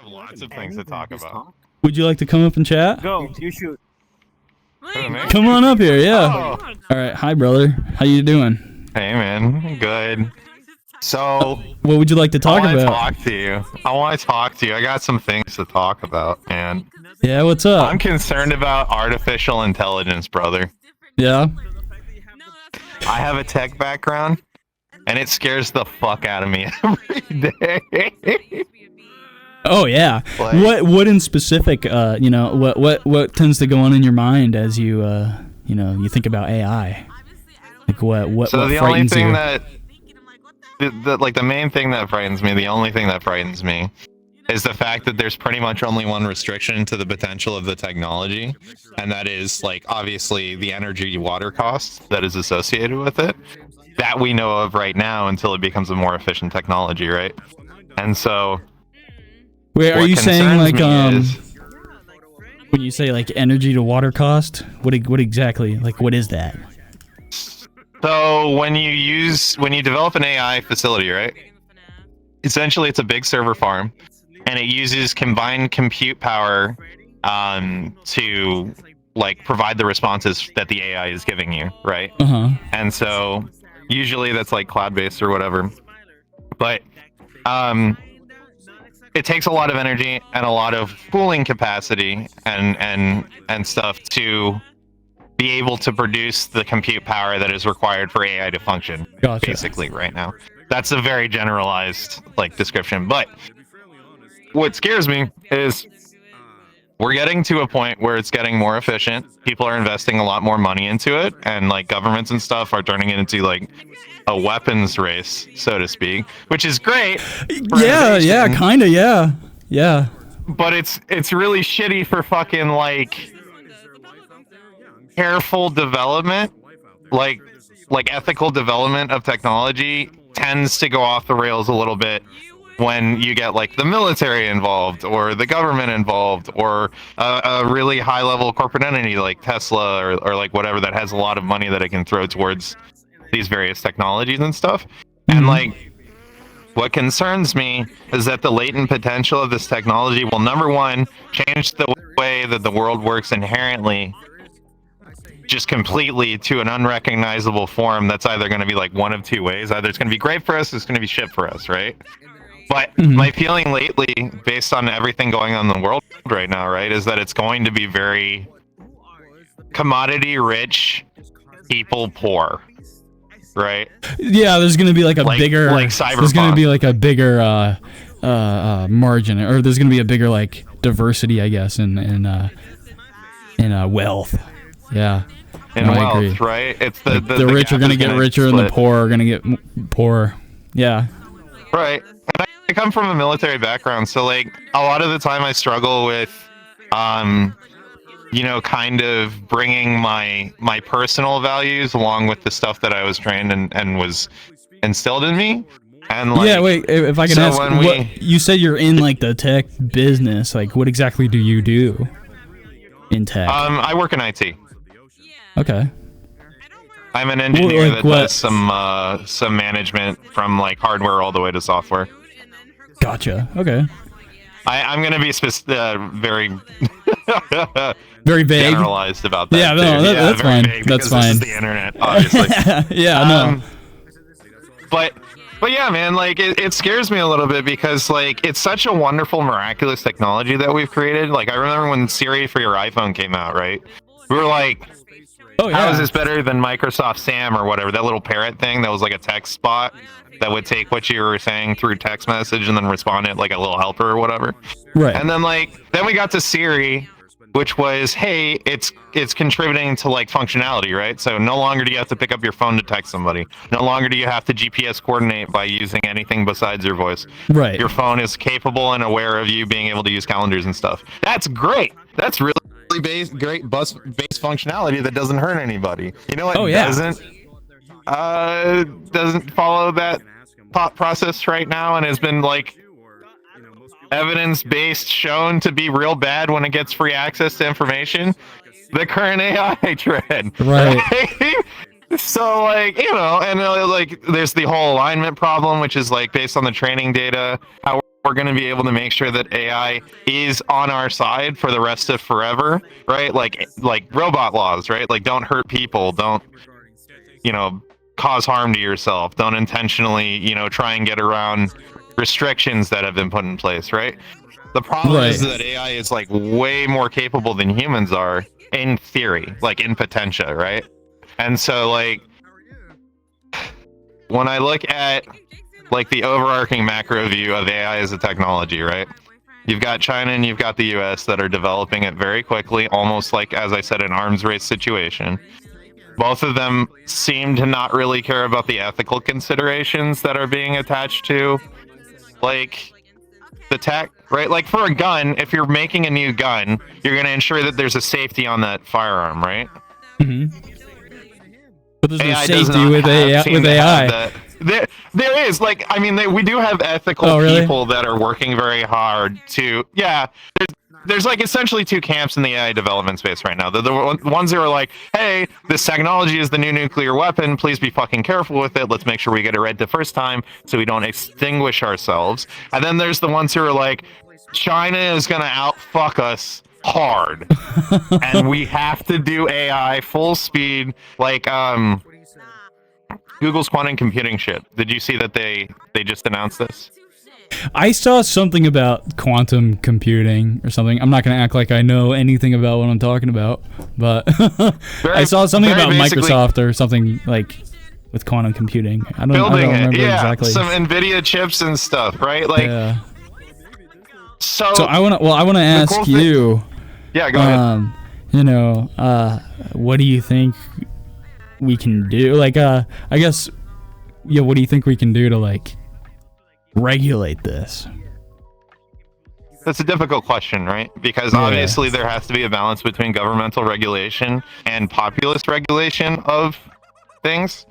have lots of things to talk about. Would you like to come up and chat? Go, you shoot. Come on up here, yeah. Oh. All right, hi brother. How you doing? Hey man, good. So, what would you like to talk about? I want to talk to you. I got some things to talk about, man. Yeah, what's up? I'm concerned about artificial intelligence, brother. Yeah. I have a tech background, and it scares the fuck out of me every day. Oh yeah. Like, what in specific? What tends to go on in your mind as you you think about AI? Like what? So what the only frightens thing you? that, the main thing that frightens me, the only thing that frightens me, is the fact that there's pretty much only one restriction to the potential of the technology, and that is like obviously the energy water cost that is associated with it. That we know of right now until it becomes a more efficient technology, right? And so. Wait, are you saying like is, when you say like energy to water cost? What exactly? Like what is that? So when you develop an AI facility, right? Essentially, it's a big server farm, and it uses combined compute power to like provide the responses that the AI is giving you, right? And so usually that's like cloud-based or whatever, but it takes a lot of energy and a lot of cooling capacity and stuff to be able to produce the compute power that is required for AI to function. Gotcha. Basically right now. That's a very generalized like description, but what scares me is we're getting to a point where it's getting more efficient. People are investing a lot more money into it, and like governments and stuff are turning it into like a weapons race, so to speak, which is great. Yeah, kind of, yeah. But it's really shitty for fucking like careful development, like ethical development of technology tends to go off the rails a little bit when you get like the military involved or the government involved or a really high level corporate entity like Tesla or like whatever that has a lot of money that it can throw towards these various technologies and stuff. And like what concerns me is that the latent potential of this technology will, number one, change the way that the world works inherently just completely to an unrecognizable form that's either going to be like one of two ways. Either it's going to be great for us or it's going to be shit for us, right? But my feeling lately, based on everything going on in the world right now, right, is that it's going to be very commodity rich, people poor, right? Yeah, there's going to be like a bigger, like cyberpunk. There's going to be like a bigger margin, or there's going to be a bigger like diversity, I guess, in wealth. Yeah. In wealth, right? It's the rich are going to get richer and the poor are going to get poorer. Yeah. Right. And I come from a military background, so like a lot of the time I struggle with kind of bringing my personal values along with the stuff that I was trained and was instilled in me. And like, yeah, wait, if I can ask, you said you're in like the tech business, like what exactly do you do in tech? I work in IT. Okay. I'm an engineer that does some management from like hardware all the way to software. Gotcha. Okay. I'm gonna be very very vague, generalized about that. Yeah, no, that's fine. That's fine. This is the internet, obviously. Yeah, no. But yeah, man, like it scares me a little bit because like it's such a wonderful, miraculous technology that we've created. Like I remember when Siri for your iPhone came out, right? We were like, oh, yeah. How is this better than Microsoft Sam or whatever? That little parrot thing that was like a text bot that would take what you were saying through text message and then respond it like a little helper or whatever. Right. And then then we got to Siri, which was, hey, it's contributing to like functionality, right? So no longer do you have to pick up your phone to text somebody. No longer do you have to GPS coordinate by using anything besides your voice. Right. Your phone is capable and aware of you being able to use calendars and stuff. That's great. That's really great base functionality that doesn't hurt anybody. You know what doesn't follow that thought process right now and has been like evidence-based shown to be real bad when it gets free access to information? The current AI trend. Right. So like, and like there's the whole alignment problem, which is like based on the training data, how we're going to be able to make sure that AI is on our side for the rest of forever, right? Like robot laws, right? Like don't hurt people, don't, you know, cause harm to yourself, don't intentionally, you know, try and get around restrictions that have been put in place, right? The problem is that AI is like way more capable than humans are in theory, like in potentia, right? And so like when I look at like the overarching macro view of AI as a technology, right? You've got China and you've got the US that are developing it very quickly, almost like, as I said, an arms race situation. Both of them seem to not really care about the ethical considerations that are being attached to, like, the tech, right? Like for a gun, if you're making a new gun, you're going to ensure that there's a safety on that firearm, right? Mm-hmm. But there's no AI safety with AI. There is, like, I mean, we do have ethical people that are working very hard to, there's like essentially two camps in the AI development space right now. The ones who are like, hey, this technology is the new nuclear weapon, please be fucking careful with it, let's make sure we get it right the first time so we don't extinguish ourselves. And then there's the ones who are like, China is gonna outfuck us hard and we have to do AI full speed, like Google's quantum computing shit. Did you see that they just announced this? I saw something about quantum computing or something. I'm not going to act like I know anything about what I'm talking about, but I saw something about Microsoft or something like with quantum computing. I don't remember exactly. Some NVIDIA chips and stuff, right? Like, yeah. So I want to ask you. Yeah, go ahead. You know, what do you think we can do? Like, I guess, yeah, what do you think we can do to like regulate this? That's a difficult question, right? Because obviously there has to be a balance between governmental regulation and populist regulation of things.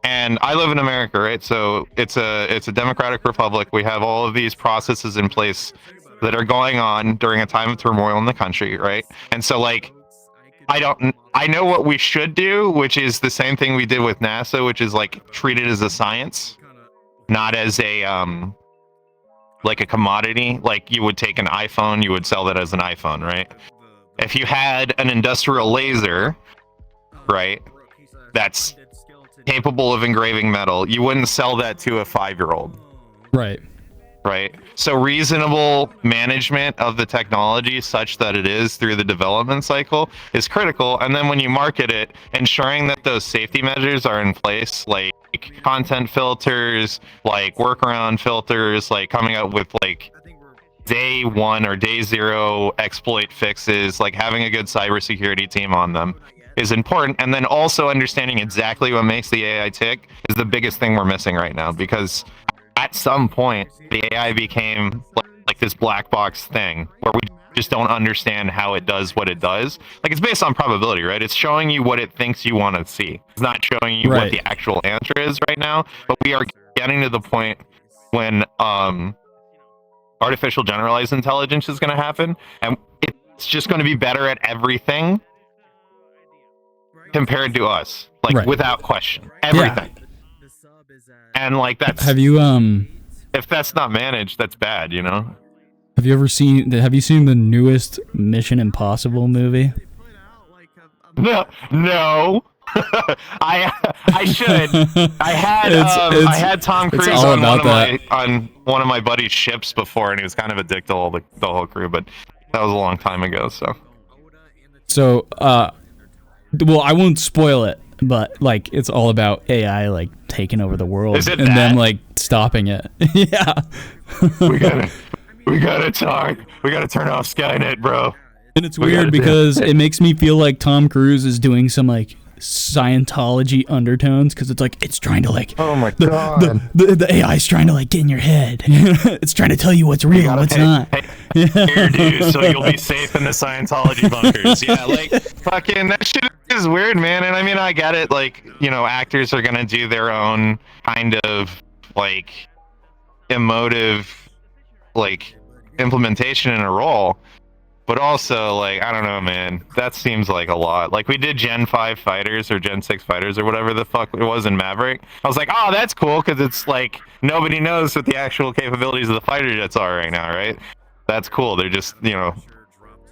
And I live in America, right? So it's a democratic republic. We have all of these processes in place that are going on during a time of turmoil in the country, right? And so like I know what we should do, which is the same thing we did with NASA, which is like treat it as a science, not as a like a commodity. Like you would take an iPhone, you would sell that as an iPhone, right? If you had an industrial laser, right, that's capable of engraving metal, you wouldn't sell that to a 5-year-old. Right. So reasonable management of the technology such that it is through the development cycle is critical. And then when you market it, ensuring that those safety measures are in place, like content filters, like workaround filters, like coming up with like day 1 or day 0 exploit fixes, like having a good cybersecurity team on them is important. And then also understanding exactly what makes the AI tick is the biggest thing we're missing right now, because at some point, the AI became like this black box thing where we just don't understand how it does what it does. Like it's based on probability, right? It's showing you what it thinks you want to see. It's not showing you what the actual answer is right now. But we are getting to the point when artificial generalized intelligence is going to happen, and it's just going to be better at everything compared to us, like without question, everything. Yeah. And like that's if that's not managed, that's bad, you know. Have you seen the newest Mission Impossible movie? No. I should. I had Tom Cruise on one of my buddy's ships before, and he was kind of a dick to the whole crew, but that was a long time ago. So well, I won't spoil it, but like it's all about AI like taking over the world and them like stopping it. Yeah. we gotta talk. We gotta turn off Skynet, bro. And it's weird because it makes me feel like Tom Cruise is doing some like Scientology undertones, because it's like it's trying to like, oh my god, the AI is trying to like get in your head. It's trying to tell you what's real and what's not. Here, dude, so you'll be safe in the Scientology bunkers. Yeah, like fucking that shit is weird, man. And I mean, I get it. Like, you know, actors are gonna do their own kind of like emotive like implementation in a role. But also, like, I don't know, man. That seems like a lot. Like, we did Gen 5 fighters or Gen 6 fighters or whatever the fuck it was in Maverick. I was like, oh, that's cool, because it's like, nobody knows what the actual capabilities of the fighter jets are right now, right? That's cool. They're just, you know,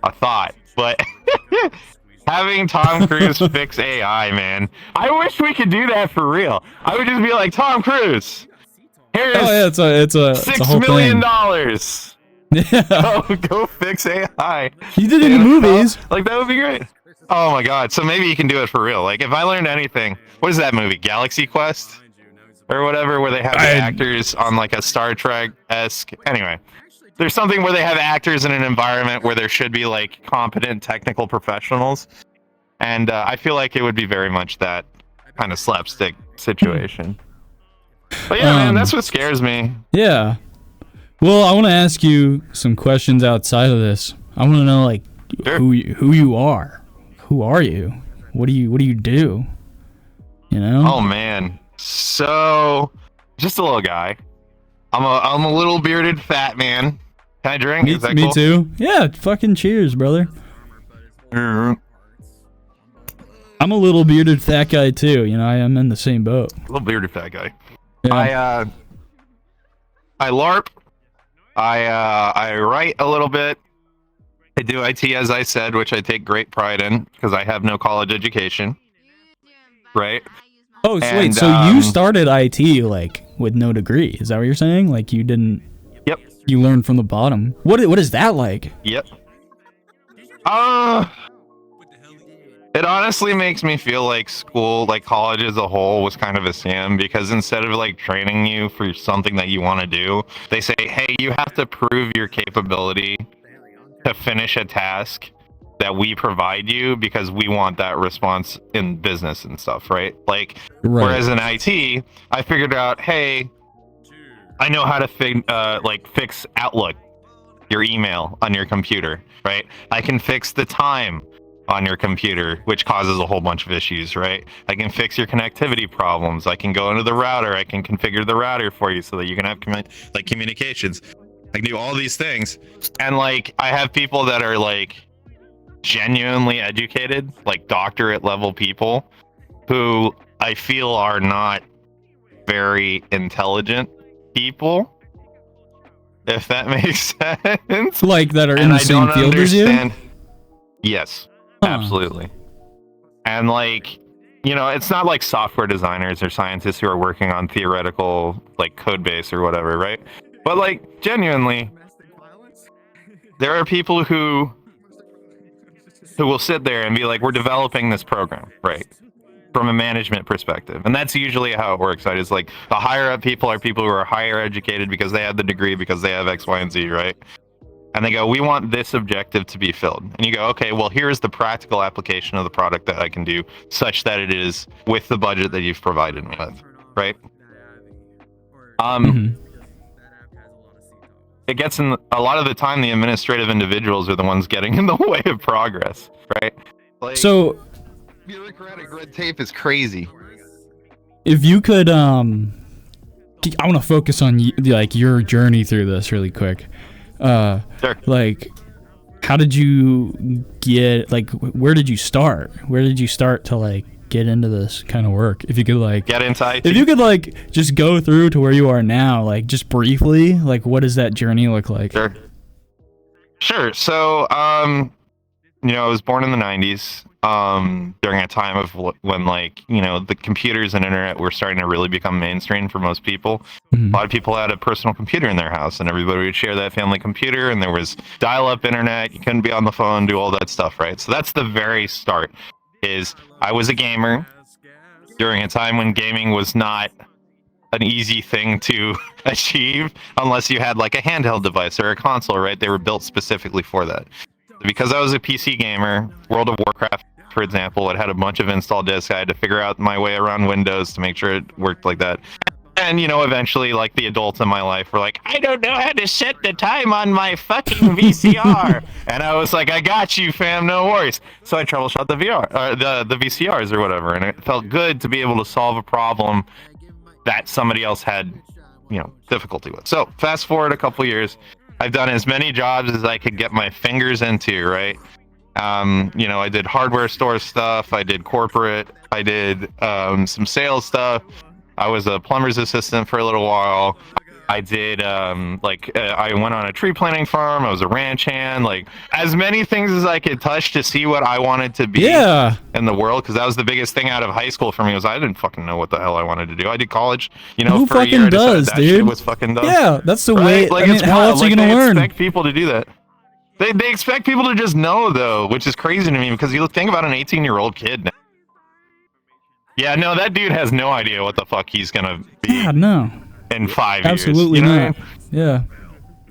a thought. But having Tom Cruise fix AI, man. I wish we could do that for real. I would just be like, Tom Cruise, here's $6 million. Yeah. Go fix AI. You did it in the movies. Like, that would be great. Oh my god. So maybe you can do it for real. Like, if I learned anything, what is that movie? Galaxy Quest? Or whatever, where they have the actors on like a Star Trek-esque. Anyway, there's something where they have actors in an environment where there should be like competent technical professionals. And I feel like it would be very much that kind of slapstick situation. But yeah, man, that's what scares me. Yeah. Well, I want to ask you some questions outside of this. I want to know, like, sure, who you are. Who are you? What do you do? You know? Oh man. So, just a little guy. I'm a little bearded fat man. Can I drink? Is that me cool? Too. Yeah. Fucking cheers, brother. I'm a little bearded fat guy too. You know, I am in the same boat. Little bearded fat guy. Yeah. I LARP. I write a little bit. I do IT, as I said, which I take great pride in because I have no college education. Right? Oh, so wait. So you started IT like with no degree? Is that what you're saying? Like you didn't? Yep. You learned from the bottom. What is that like? Yep. It honestly makes me feel like school, like college as a whole, was kind of a scam because instead of like training you for something that you want to do, they say, hey, you have to prove your capability to finish a task that we provide you because we want that response in business and stuff, right? Like, whereas in IT, I figured out, hey, I know how to fix Outlook, your email on your computer, right? I can fix the time on your computer, which causes a whole bunch of issues, right? I can fix your connectivity problems. I can go into the router. I can configure the router for you so that you can have communications. I can do all these things. And like, I have people that are like genuinely educated, like doctorate level people who I feel are not very intelligent people, if that makes sense. Like that are in the same field as you? Yes. Absolutely. And like, you know, it's not like software designers or scientists who are working on theoretical like code base or whatever, right? But like, genuinely, there are people who will sit there and be like, we're developing this program, right? From a management perspective. And that's usually how it works, right? It's like the higher up people are people who are higher educated because they have the degree, because they have X, Y, and Z, right? And they go, we want this objective to be filled. And you go, okay, well, here's the practical application of the product that I can do such that it is with the budget that you've provided me with, right? It gets in a lot of the time, the administrative individuals are the ones getting in the way of progress, right? Like, so bureaucratic red tape is crazy. If you could, I want to focus on like your journey through this really quick. Sure. Like, how did you get, like, where did you start? Where did you start to like get into this kind of work? If you could like get into IT. If you could like just go through to where you are now, like just briefly, like what does that journey look like? Sure. So, you know, I was born in the 90s, during a time of when, like, you know, the computers and internet were starting to really become mainstream for most people. A lot of people had a personal computer in their house, and everybody would share that family computer, and there was dial-up internet. You couldn't be on the phone, do all that stuff, right? So that's the very start. Is I was a gamer during a time when gaming was not an easy thing to achieve unless you had like a handheld device or a console, right? They were built specifically for that. Because I was a PC gamer, World of Warcraft, for example, it had a bunch of install disks. I had to figure out my way around Windows to make sure it worked like that. And, you know, eventually, like, the adults in my life were like, I don't know how to set the time on my fucking VCR. And I was like, I got you, fam, no worries. So I troubleshot the the VCRs or whatever, and it felt good to be able to solve a problem that somebody else had, you know, difficulty with. So fast forward a couple years, I've done as many jobs as I could get my fingers into, right? You know, I did hardware store stuff, I did corporate, I did some sales stuff. I was a plumber's assistant for a little while. I did I went on a tree planting farm. I was a ranch hand, like as many things as I could touch to see what I wanted to be in the world, because that was the biggest thing out of high school for me, was I didn't fucking know what the hell I wanted to do. I did college, you know, who for a year. Fucking does, that dude? Shit was fucking dumb. Yeah, that's the right? way. Like, I mean, how else are you gonna learn? They expect people to do that. They expect people to just know, though, which is crazy to me, because you think about an 18-year-old kid now. Yeah, no, that dude has no idea what the fuck he's gonna be. Yeah, no. In 5 years. Absolutely you know not. what I mean? Yeah.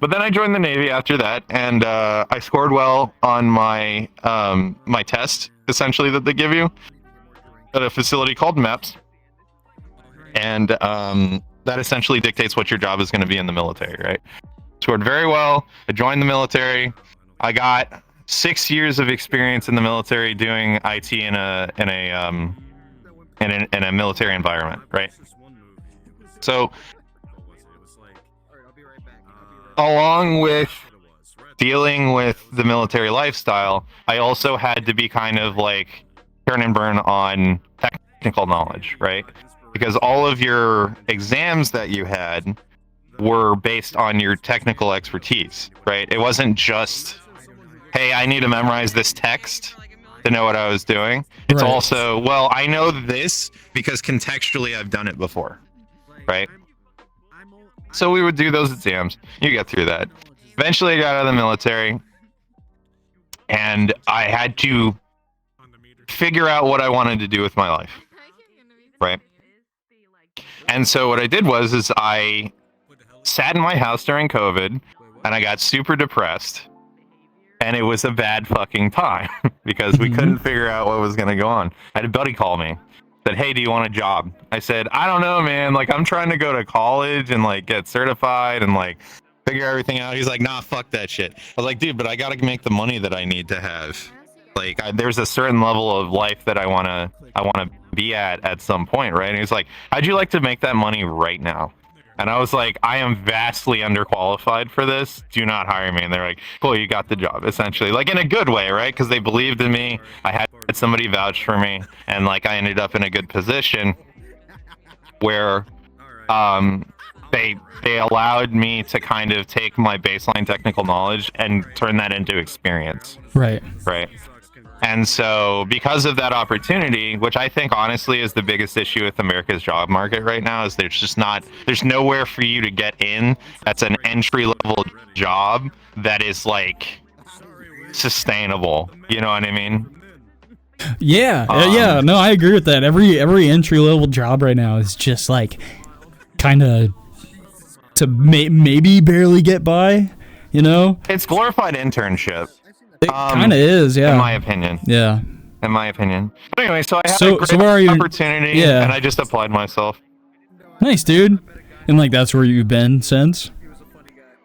But then I joined the Navy after that, and I scored well on my my test, essentially, that they give you at a facility called MEPS. And that essentially dictates what your job is going to be in the military, right? Scored very well. I joined the military. I got 6 years of experience in the military doing IT in a military environment, right? So, along with dealing with the military lifestyle, I also had to be kind of like turn and burn on technical knowledge, right? Because all of your exams that you had were based on your technical expertise, right? It wasn't just, hey, I need to memorize this text to know what I was doing. It's right. Also, well, I know this because contextually I've done it before, right? So we would do those exams. You get through that. Eventually I got out of the military, and I had to figure out what I wanted to do with my life, right? And so what I did was I sat in my house during COVID, and I got super depressed, and it was a bad fucking time because we couldn't figure out what was going to go on. I had a buddy call me, said, hey, do you want a job? I said, I don't know, man. Like, I'm trying to go to college and like get certified and like figure everything out. He's like, nah, fuck that shit. I was like, dude, but I got to make the money that I need to have. Like, there's a certain level of life that I want to be at some point, right? And he's like, how'd you like to make that money right now? And I was like, I am vastly underqualified for this. Do not hire me. And they're like, cool, you got the job, essentially. Like, in a good way, right? Because they believed in me. I had somebody vouch for me. And, like, I ended up in a good position where they allowed me to kind of take my baseline technical knowledge and turn that into experience. Right. Right. And so because of that opportunity, which I think honestly is the biggest issue with America's job market right now, is there's nowhere for you to get in that's an entry level job that is like sustainable. You know what I mean? Yeah. Yeah. No, I agree with that. Every entry level job right now is just like kind of to maybe barely get by, you know? It's glorified internship. It kind of is, yeah. In my opinion. Yeah. In my opinion. But anyway, so I had a great where are you? Opportunity, and I just applied myself. Nice, dude. And like that's where you've been since?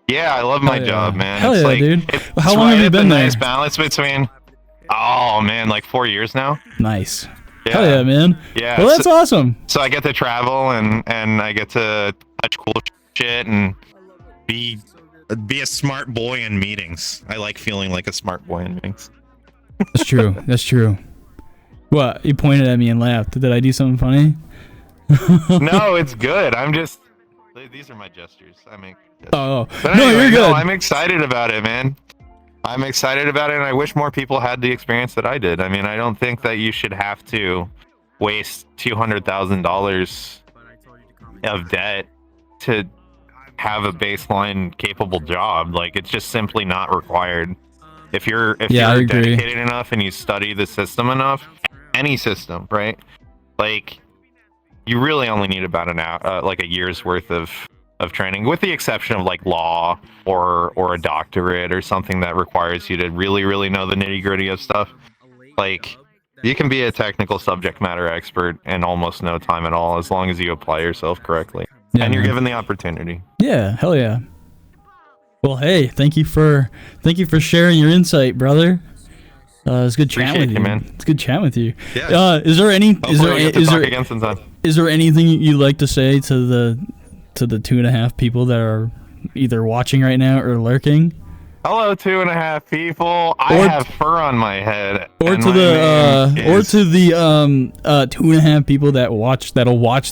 Yeah, I love my job, man. Hell it's yeah, like, dude. It's How long have you been there? Nice balance between. Oh man, like 4 years now. Nice. Yeah. Hell yeah, man. Yeah. Well, that's awesome. So I get to travel and I get to touch cool shit and be a smart boy in meetings. I like feeling like a smart boy in meetings. That's true. That's true. What? You pointed at me and laughed. Did I do something funny? No, it's good. I'm just. These are my gestures. I make. Gestures. Oh. But No, anyway, you're good. No, I'm excited about it, man. I'm excited about it, and I wish more people had the experience that I did. I mean, I don't think that you should have to waste $200,000 of debt to have a baseline capable job. Like, it's just simply not required. If you're dedicated enough and you study the system enough, any system, right? Like, you really only need about an hour, like a year's worth of training, with the exception of like law or a doctorate or something that requires you to really know the nitty gritty of stuff. Like, you can be a technical subject matter expert in almost no time at all, as long as you apply yourself correctly. Yeah, and you're given the opportunity. Yeah, hell yeah. Well, hey, thank you for sharing your insight, brother. It's good chatting with you, man. It's good chatting with you. Yeah. Is there anything you'd like to say to the 2.5 people that are either watching right now or lurking. Hello, 2.5 people. I have fur on my head. Or to the 2.5 people that'll watch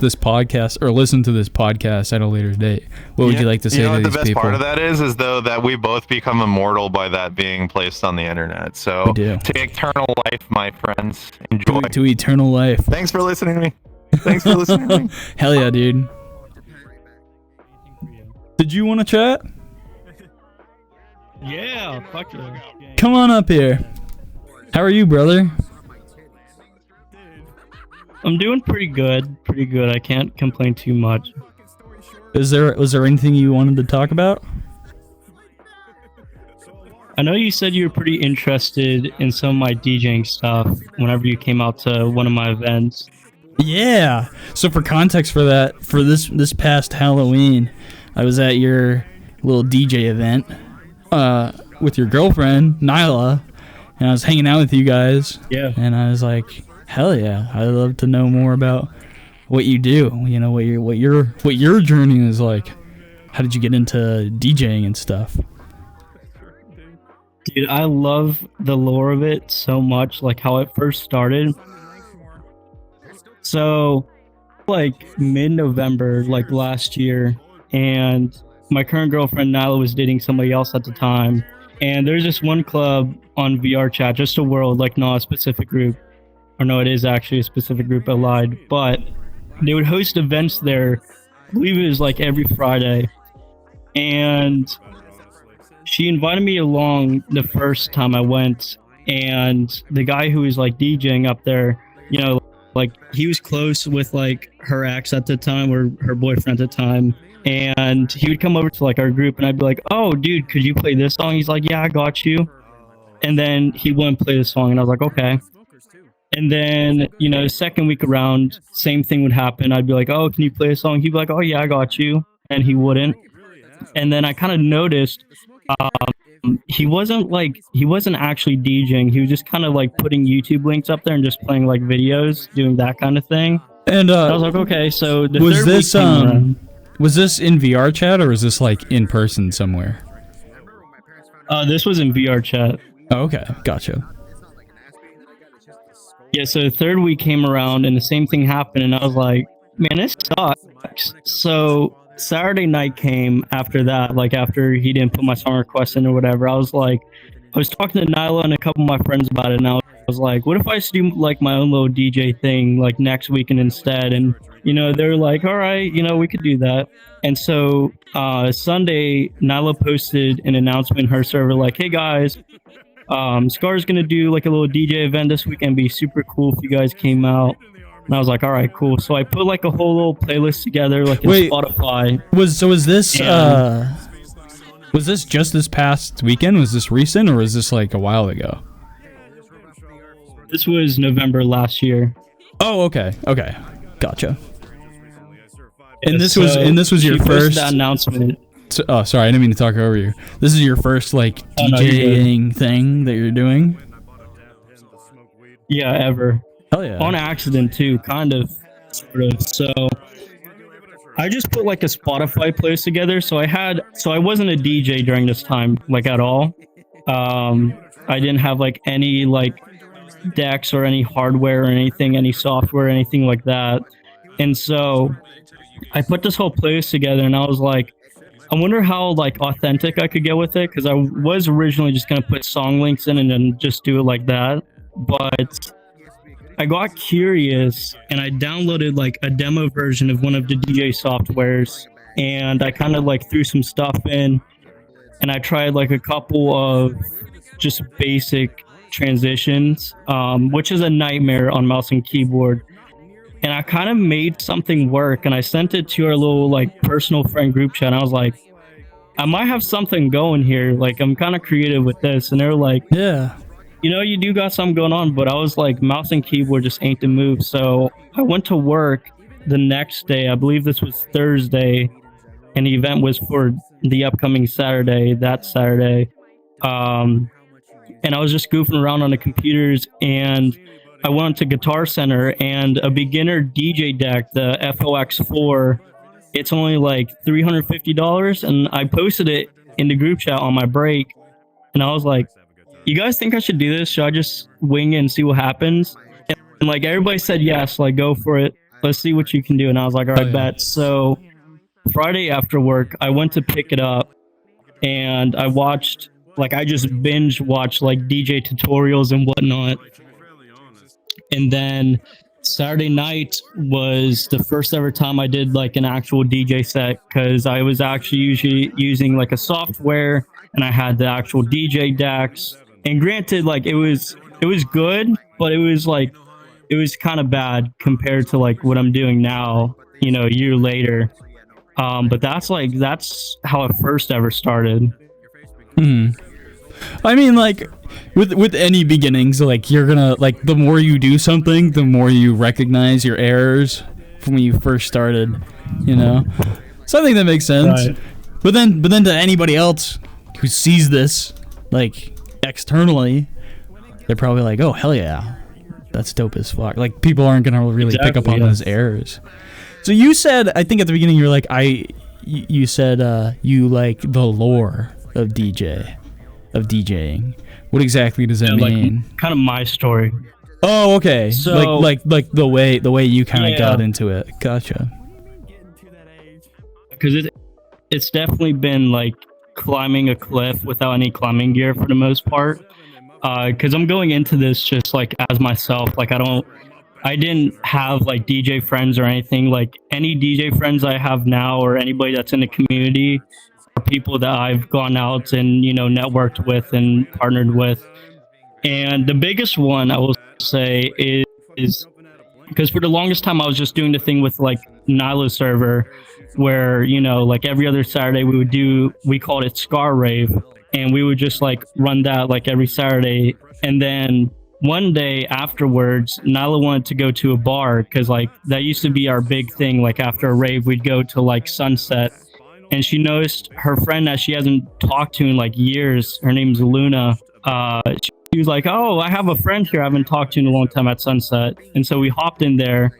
this podcast or listen to this podcast at a later date. What would you like to say to these people? The best part of that is though that we both become immortal by that being placed on the internet. So to eternal life, my friends. Enjoy. To eternal life. Thanks for listening to me. Thanks for listening to me. Hell yeah, dude. Did you want to chat? Yeah, fuck yeah. Come on up here. How are you, brother? I'm doing pretty good. I can't complain too much. Was there anything you wanted to talk about? I know you said you were pretty interested in some of my DJing stuff whenever you came out to one of my events. Yeah. So for context for that, for this past Halloween, I was at your little DJ event with your girlfriend Nyla, and I was hanging out with you guys. Yeah. And I was like, hell yeah, I'd love to know more about what you do. You know, what your journey is like. How did you get into DJing and stuff? Dude, I love the lore of it so much, like how it first started. So, like mid-November, like last year, and my current girlfriend Nyla was dating somebody else at the time, and there's this one club on VRChat, just a world, like not a specific group, or no, it is actually a specific group, I lied, but they would host events there. I believe it was like every Friday, and she invited me along the first time I went, and the guy who was like DJing up there, you know, like he was close with like her ex at the time, or her boyfriend at the time, and he would come over to like our group, and I'd be like, oh dude, could you play this song? He's like, yeah, I got you. And then he wouldn't play the song, and I was like, okay. And then, you know, the second week around, same thing would happen. I'd be like, oh, can you play a song? He'd be like, oh yeah, I got you. And he wouldn't. And then I kind of noticed he wasn't actually DJing. He was just kind of like putting YouTube links up there and just playing like videos, doing that kind of thing. And I was like, okay, so the was third this week came around. Was this in VRChat or was this like in person somewhere? This was in VRChat. Oh, okay, gotcha. Yeah, so the third week came around and the same thing happened, and I was like, man, this sucks. So Saturday night came after that, like after he didn't put my song request in or whatever. I was talking to Nyla and a couple of my friends about it, and I was like, what if I just do like my own little DJ thing like next weekend instead? And you know, they're like, all right, you know, we could do that. And so Sunday, Nyla posted an announcement in her server like, hey guys, Scar's gonna do like a little DJ event this weekend. Be super cool if you guys came out. And I was like, all right, cool. So I put like a whole little playlist together, like in Spotify. Was this just this past weekend? Was this recent, or was this like a while ago? This was November last year. Oh, okay, gotcha. And this was your first announcement. Oh, sorry, I didn't mean to talk over you. This is your first like DJing thing that you're doing? Yeah, ever. Hell yeah. On accident too, kind of, sort of. So I just put like a Spotify playlist together. So I wasn't a DJ during this time, like at all. I didn't have like any like decks or any hardware or anything, any software, anything like that. And so I put this whole playlist together, and I was like, I wonder how like authentic I could get with it, because I was originally just gonna put song links in and then just do it like that. But I got curious and I downloaded like a demo version of one of the DJ softwares, and I kind of like threw some stuff in, and I tried like a couple of just basic transitions, which is a nightmare on mouse and keyboard. And I kind of made something work, and I sent it to our little like personal friend group chat. And I was like, I might have something going here. Like, I'm kind of creative with this. And they're like, yeah, you know, you do got something going on. But I was like, mouse and keyboard just ain't the move. So I went to work the next day. I believe this was Thursday, and the event was for the upcoming Saturday, that Saturday. And I was just goofing around on the computers, and I went to Guitar Center, and a beginner DJ deck, the FOX4, it's only like $350. And I posted it in the group chat on my break. And I was like, you guys think I should do this? Should I just wing it and see what happens? And like everybody said yes, like go for it. Let's see what you can do. And I was like, all right, bet. So Friday after work, I went to pick it up and I watched, like I just binge watched like DJ tutorials and whatnot. And then Saturday night was the first ever time I did like an actual DJ set, because I was actually usually using like a software and I had the actual DJ decks. And granted, like it was good, but it was kind of bad compared to like what I'm doing now, you know, a year later. But that's how it first ever started. I mean, like with any beginnings, like you're gonna, like, the more you do something, the more you recognize your errors from when you first started, you know. So I think that makes sense. Right. But then to anybody else who sees this like externally, they're probably like, oh hell yeah, that's dope as fuck. Like people aren't gonna really pick up on those errors. So you said, I think at the beginning you're like, you said you like the lore of DJing. What exactly does that mean? Like, kind of my story. Oh, okay. So like the way you kind of got into it. Gotcha. Because it's definitely been like climbing a cliff without any climbing gear for the most part. Because I'm going into this just like as myself. Like I didn't have like DJ friends or anything. Like any DJ friends I have now or anybody that's in the community are people that I've gone out and, you know, networked with and partnered with. And the biggest one I will say is because for the longest time I was just doing the thing with like Nilo server where, you know, like every other Saturday we called it Scar Rave, and we would just like run that like every Saturday. And then one day afterwards, Nyla wanted to go to a bar because like that used to be our big thing. Like after a rave, we'd go to like Sunset, and she noticed her friend that she hasn't talked to in like years. Her name's Luna. She was like, "Oh, I have a friend here I haven't talked to in a long time at Sunset." And so we hopped in there,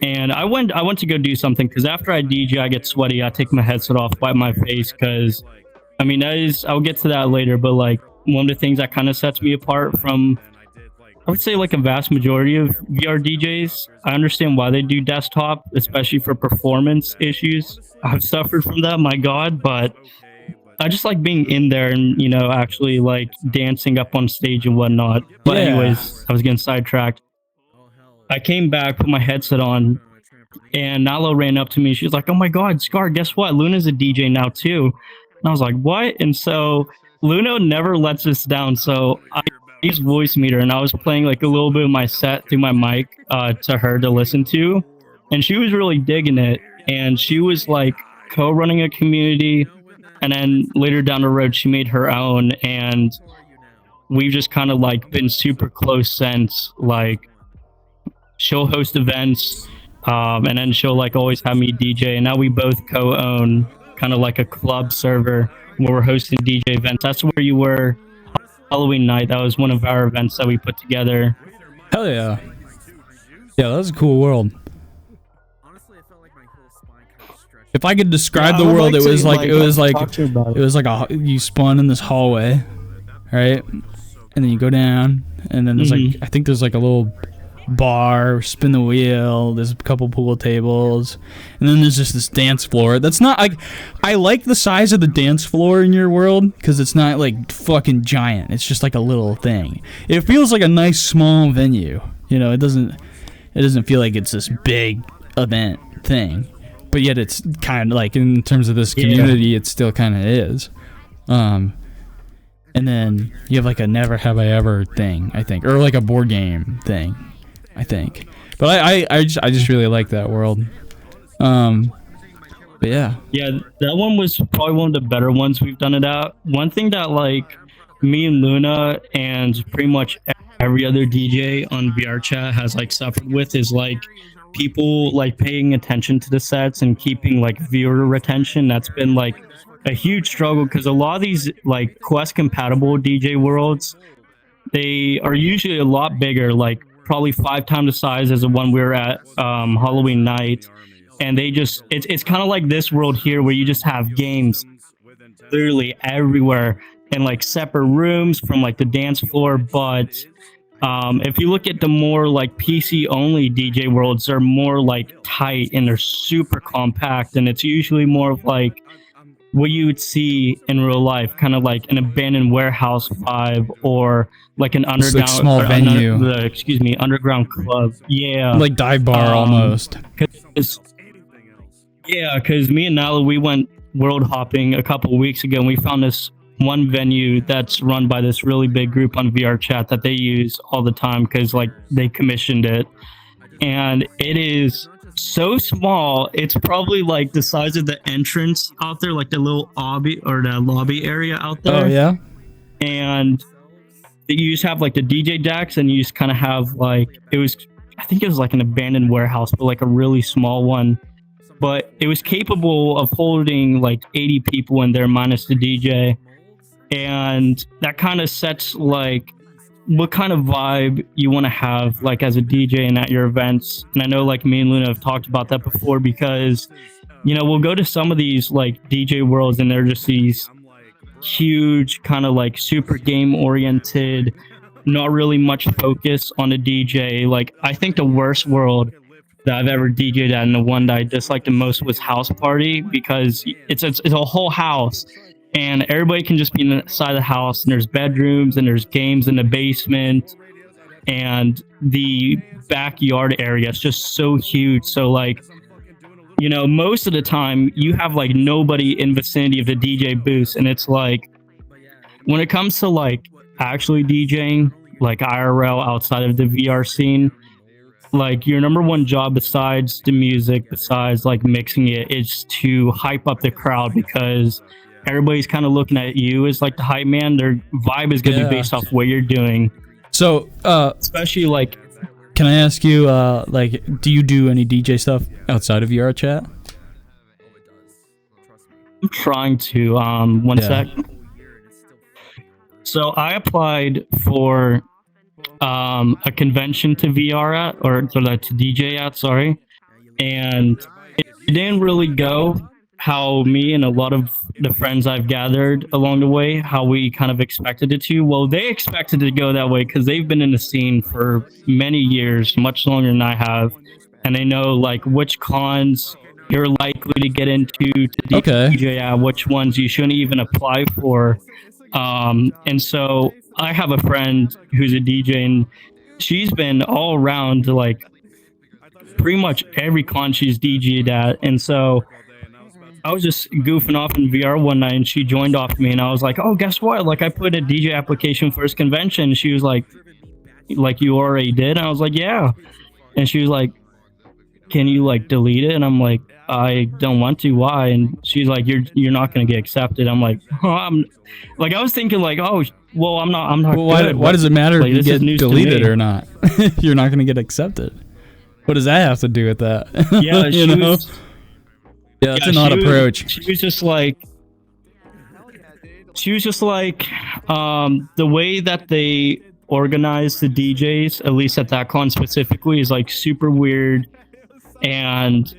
and I went to go do something because after I DJ, I get sweaty. I take my headset off, wipe my face because, I mean, I'll get to that later. But like one of the things that kind of sets me apart from, I would say, like a vast majority of VR DJs, I understand why they do desktop, especially for performance issues. I've suffered from that, my God, but I just like being in there and, you know, actually like dancing up on stage and whatnot. But anyways, I was getting sidetracked. I came back, put my headset on, and Nalo ran up to me. She was like, "Oh my God, Scar, guess what? Luna's a DJ now too." And I was like, "What?" And so Luna never lets us down. So I used Voice Meter, and I was playing like a little bit of my set through my mic to her to listen to, and she was really digging it. And she was like co-running a community, and then later down the road she made her own, and we've just kind of like been super close since. Like she'll host events, and then she'll like always have me DJ, and now we both co-own kind of like a club server where we're hosting DJ events. That's where you were Halloween night. That was one of our events that we put together. Like yeah, that was a cool world. If I could describe the world, like it was like you spawn in this hallway, right? And then you go down, and then there's like, I think there's like a little bar, spin the wheel, there's a couple pool tables, and then there's just this dance floor. That's not like, I like the size of the dance floor in your world because it's not like fucking giant. It's just like a little thing. It feels like a nice small venue. You know, it doesn't feel like it's this big event thing. But yet it's kind of like, in terms of this community, it still kind of is. And then you have like a never have I ever thing, I think, or like a board game thing, I think. But I just really like that world. But yeah, that one was probably one of the better ones we've done it at. One thing that like me and Luna and pretty much every other DJ on VRChat has like suffered with is like people like paying attention to the sets and keeping like viewer retention. That's been like a huge struggle because a lot of these like Quest compatible DJ worlds, they are usually a lot bigger, like probably 5 times the size as the one we were at Halloween night. and they just it's kind of like this world here where you just have games literally everywhere in like separate rooms from like the dance floor. But if you look at the more like PC only DJ worlds, they're more like tight and they're super compact, and it's usually more of like what you would see in real life, kind of like an abandoned warehouse vibe, or like an underground like small venue. Underground club. Yeah, like dive bar almost. Because me and Nala, we went world hopping a couple of weeks ago, and we found this one venue that's run by this really big group on VRChat that they use all the time because like they commissioned it, and it is so small. It's probably like the size of the entrance out there, like the little lobby or the lobby area out there. Oh yeah. And you just have like the DJ decks, and you just kind of have like I think it was like an abandoned warehouse, but like a really small one. But it was capable of holding like 80 people in there minus the DJ. And that kind of sets like what kind of vibe you want to have like as a DJ and at your events. And I know like me and Luna have talked about that before, because we'll go to some of these like DJ worlds, and they're just these huge kind of like super game oriented, not really much focus on a DJ. Like I think the worst world that I've ever DJ'd at, and the one that I disliked the most, was House Party, because it's a whole house and everybody can just be inside the house, and there's bedrooms and there's games in the basement, and the backyard area is just so huge. So like, most of the time you have like nobody in vicinity of the DJ booth. And it's like, when it comes to like actually DJing, like IRL outside of the VR scene, like your number one job besides the music, besides like mixing it, is to hype up the crowd, because everybody's kind of looking at you as like the hype man. Their vibe is going to be based off what you're doing. So, especially like, can I ask you, like, do you do any DJ stuff outside of VRChat? I'm trying to. One sec. So I applied for a convention to VR at, or to DJ at, sorry, and it didn't really go how me and a lot of the friends I've gathered along the way, how we kind of expected it to. Well, they expected it to go that way because they've been in the scene for many years, much longer than I have, and they know like which cons you're likely to get into to DJ at, which ones you shouldn't even apply for. And so I have a friend who's a DJ, and she's been all around like pretty much every con she's DJ'd at. And so I was just goofing off in VR one night, and she joined off me, and I was like, oh, guess what? Like I put a DJ application for this convention. She was like you already did? And I was like, yeah. And she was like, can you like delete it? And I'm like, I don't want to. Why? And she's like, you're not going to get accepted. I'm like, oh, I was thinking like, oh, well, I'm not well, why does it matter if you get deleted or not? You're not going to get accepted. What does that have to do with that? Yeah, that's an odd approach. She was just like, the way that they organize the DJs, at least at that con specifically, is like super weird. And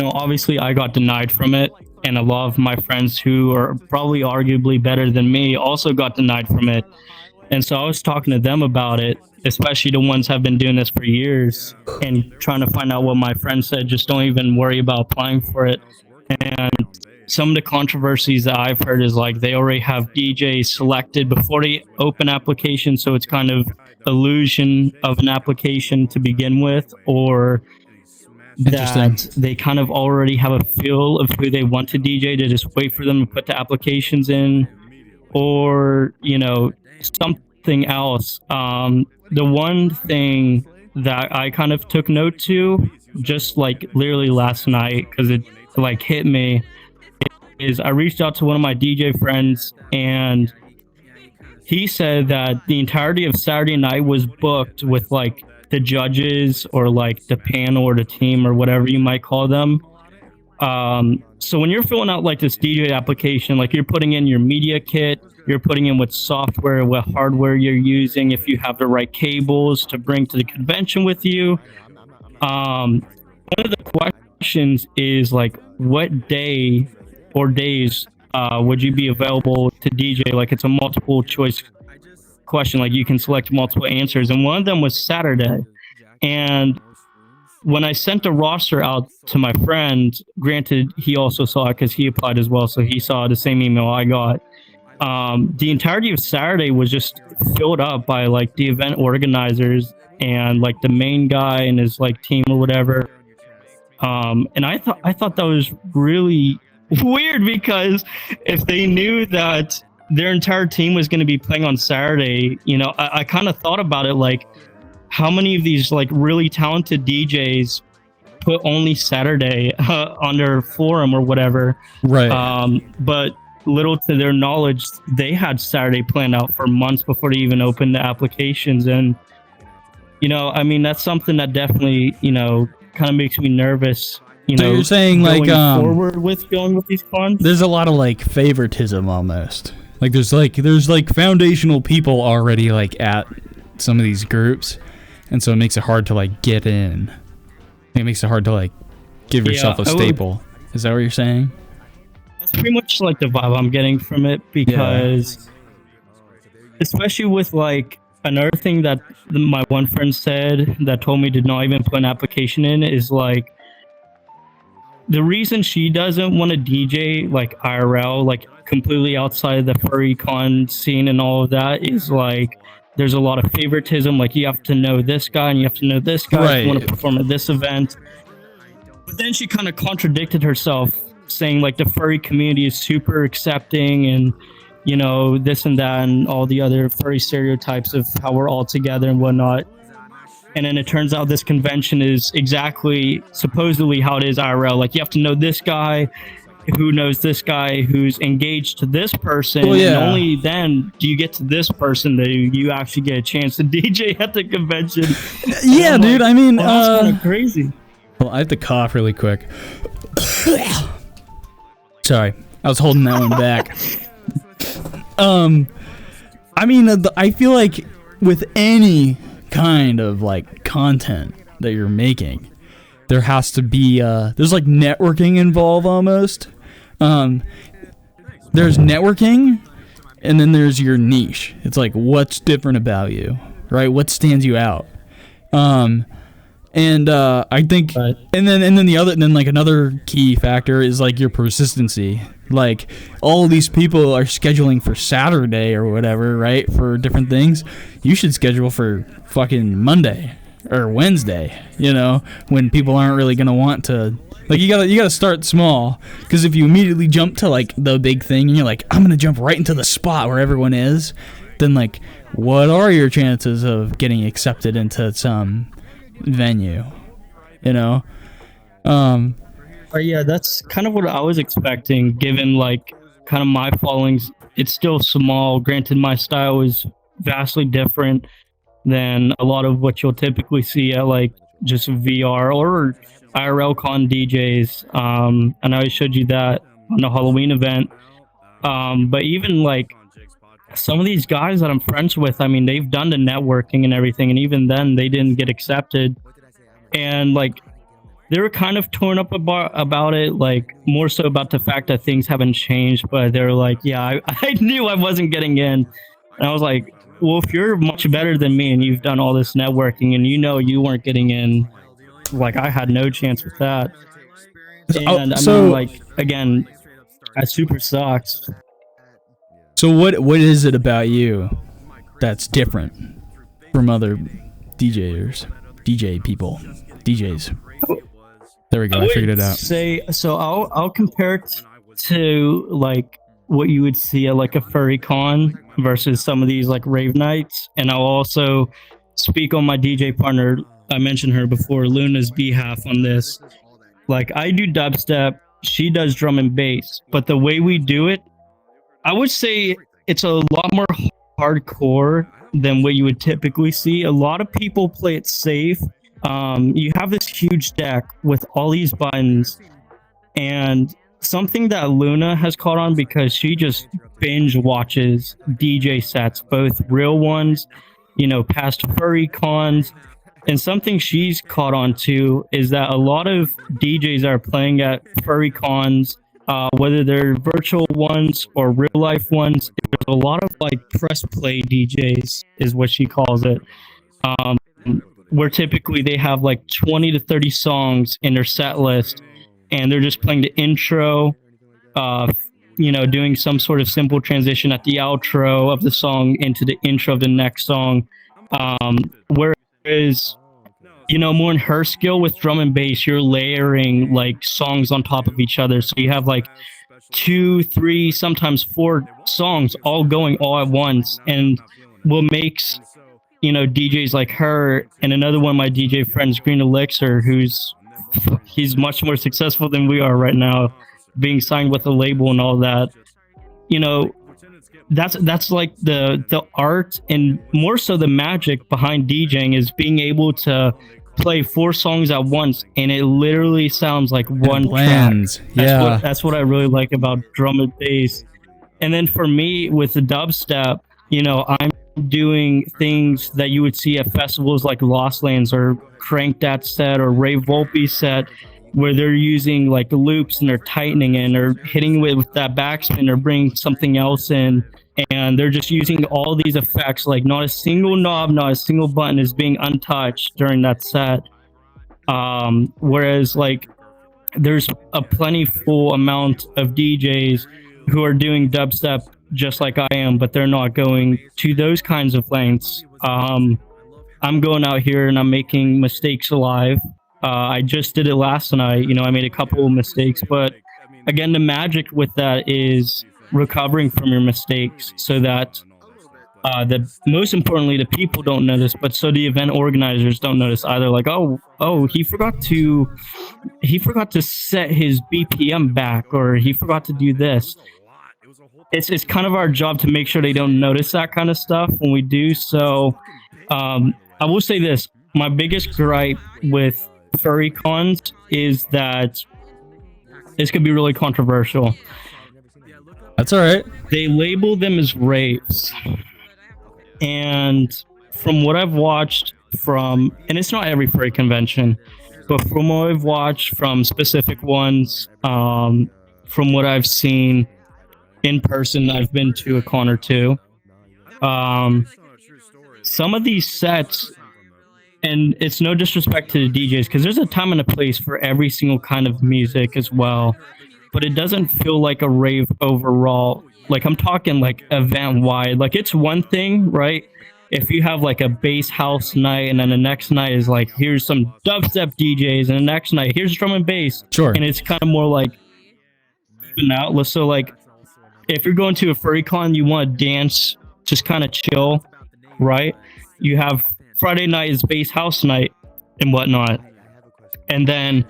obviously I got denied from it, and a lot of my friends who are probably arguably better than me also got denied from it. And so I was talking to them about it, especially the ones who have been doing this for years, and trying to find out what my friend said. Just don't even worry about applying for it. And some of the controversies that I've heard is like they already have DJs selected before they open application, so it's kind of illusion of an application to begin with, or that they kind of already have a feel of who they want to DJ, to just wait for them to put the applications in, or something else. The one thing that I kind of took note to, just like literally last night, because it like hit me, is I reached out to one of my DJ friends, and he said that the entirety of Saturday night was booked with like the judges, or like the panel, or the team, or whatever you might call them. So when you're filling out like this DJ application, like you're putting in your media kit, you're putting in what software, what hardware you're using, if you have the right cables to bring to the convention with you. One of the questions questions is like, what day or days would you be available to DJ? Like, it's a multiple choice question. Like, you can select multiple answers, and one of them was Saturday. And when I sent the roster out to my friend, granted, he also saw it because he applied as well, so he saw the same email I got. The entirety of Saturday was just filled up by like the event organizers and like the main guy and his like team or whatever. And I thought that was really weird, because if they knew that their entire team was going to be playing on Saturday, you know, I kind of thought about it like, how many of these like really talented DJs put only Saturday on their forum or whatever, right? But little to their knowledge, they had Saturday planned out for months before they even opened the applications. And you know, I mean, that's something that definitely, you know, kind of makes me nervous. You know, you're saying like forward with going with these cons. There's a lot of like favoritism almost. Like there's foundational people already like at some of these groups, and so it makes it hard to like get in. It makes it hard to like give yourself a staple. Is that what you're saying? That's pretty much like the vibe I'm getting from it, because especially with like another thing that my one friend said that told me to not even put an application in is like, the reason she doesn't want to DJ like IRL, like completely outside of the furry con scene and all of that, is like there's a lot of favoritism. Like, you have to know this guy and you have to know this guy if you want to perform at this event. But then she kind of contradicted herself, saying like the furry community is super accepting and, you know, this and that and all the other furry stereotypes of how we're all together and whatnot. And then it turns out this convention is exactly supposedly how it is IRL. Like, you have to know this guy who knows this guy who's engaged to this person. Well, yeah. And only then do you get to this person that you actually get a chance to DJ at the convention. Yeah, dude. Like, I mean, that's kind of crazy. Well, I have to cough really quick. Sorry, I was holding that one back. I mean, I feel like with any kind of like content that you're making, there has to be there's like networking involved almost. There's networking, and then there's your niche. It's like, what's different about you, right? What stands you out? And I think, and then the other, then like another key factor is like your persistency. Like, all of these people are scheduling for Saturday or whatever, right? For different things. You should schedule for fucking Monday or Wednesday, you know, when people aren't really gonna want to. Like, you gotta start small, because if you immediately jump to like the big thing and you're like, I'm gonna jump right into the spot where everyone is, then like, what are your chances of getting accepted into some venue, you know? Yeah, that's kind of what I was expecting, given like kind of my followings. It's still small. Granted, my style is vastly different than a lot of what you'll typically see at like just VR or IRL con DJs. And I showed you that on the Halloween event. But even like some of these guys that I'm friends with, I mean, they've done the networking and everything, and even then they didn't get accepted. And like, they were kind of torn up about it, like more so about the fact that things haven't changed. But they're like, yeah, I knew I wasn't getting in. And I was like, well, if you're much better than me and you've done all this networking and you know you weren't getting in, like, I had no chance with that. And I mean, like, again, that super sucks. So what is it about you that's different from other DJs? There we go. I figured it out. So I'll compare it to like what you would see at like a furry con versus some of these like rave nights, and I'll also speak on my DJ partner. I mentioned her before, Luna's behalf on this. Like, I do dubstep, she does drum and bass, but the way we do it, I would say it's a lot more hardcore than what you would typically see. A lot of people play it safe. You have this huge deck with all these buttons, and something that Luna has caught on, because she just binge watches DJ sets, both real ones, you know, past furry cons, And something she's caught on to is that a lot of DJs are playing at furry cons, whether they're virtual ones or real life ones. There's a lot of like press play DJs, is what she calls it, where typically they have like 20 to 30 songs in their set list, and they're just playing the intro, doing some sort of simple transition at the outro of the song into the intro of the next song. Whereas, more in her skill with drum and bass, you're layering like songs on top of each other. So you have like 2, 3, sometimes 4 songs all going all at once. And what makes, DJs like her and another one of my DJ friends, Green Elixir, he's much more successful than we are right now, being signed with a label and all that. That's like the art and more so the magic behind DJing is being able to play 4 songs at once and it literally sounds like one track. That's what I really like about drum and bass. And then for me with the dubstep, I'm doing things that you would see at festivals like Lost Lands or Crank That Set or Ray Volpe set, where they're using like loops and they're tightening and or hitting with that backspin or bringing something else in, and they're just using all these effects. Like not a single knob, not a single button is being untouched during that set. Whereas like there's a plentiful amount of DJs who are doing dubstep just like I am, but they're not going to those kinds of lengths. I'm going out here and I'm making mistakes live. I just did it last night. I made a couple of mistakes, but again, the magic with that is recovering from your mistakes so that most importantly, the people don't notice, but so the event organizers don't notice either. Like, oh, he forgot to set his BPM back, or he forgot to do this. It's kind of our job to make sure they don't notice that kind of stuff when we do. So I will say this, my biggest gripe with furry cons is that this could be really controversial. That's all right. They label them as raves. And from what I've watched and it's not every furry convention, but from what I've watched from specific ones, from what I've seen in person, I've been to a con or two. Some of these sets, and it's no disrespect to the DJs, because there's a time and a place for every single kind of music as well, but it doesn't feel like a rave overall. Like I'm talking like event wide. Like it's one thing, right? If you have like a bass house night and then the next night is like, here's some dubstep DJs, and the next night here's drum and bass. Sure. And it's kind of more like even out. So like if you're going to a furry con, you want to dance, just kind of chill, right? You have Friday night is bass house night and whatnot. And then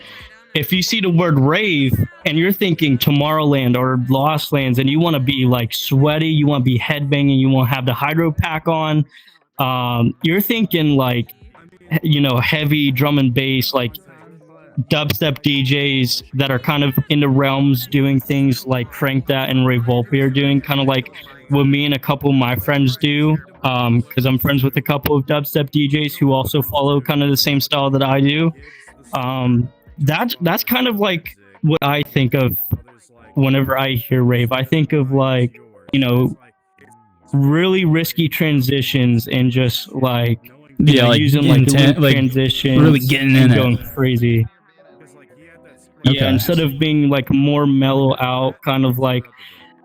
if you see the word rave and you're thinking Tomorrowland or Lost Lands and you want to be like sweaty, you want to be headbanging, you want to have the hydro pack on, you're thinking like, heavy drum and bass, like dubstep DJs that are kind of in the realms doing things like Crank That and Ray Volpe are doing, kind of like what me and a couple of my friends do, because I'm friends with a couple of dubstep DJs who also follow kind of the same style that I do. That's kind of like what I think of whenever I hear rave. I think of like, really risky transitions and just like, like using like the like transitions, really getting in going crazy. Okay. Yeah, instead of being like more mellow out, kind of like,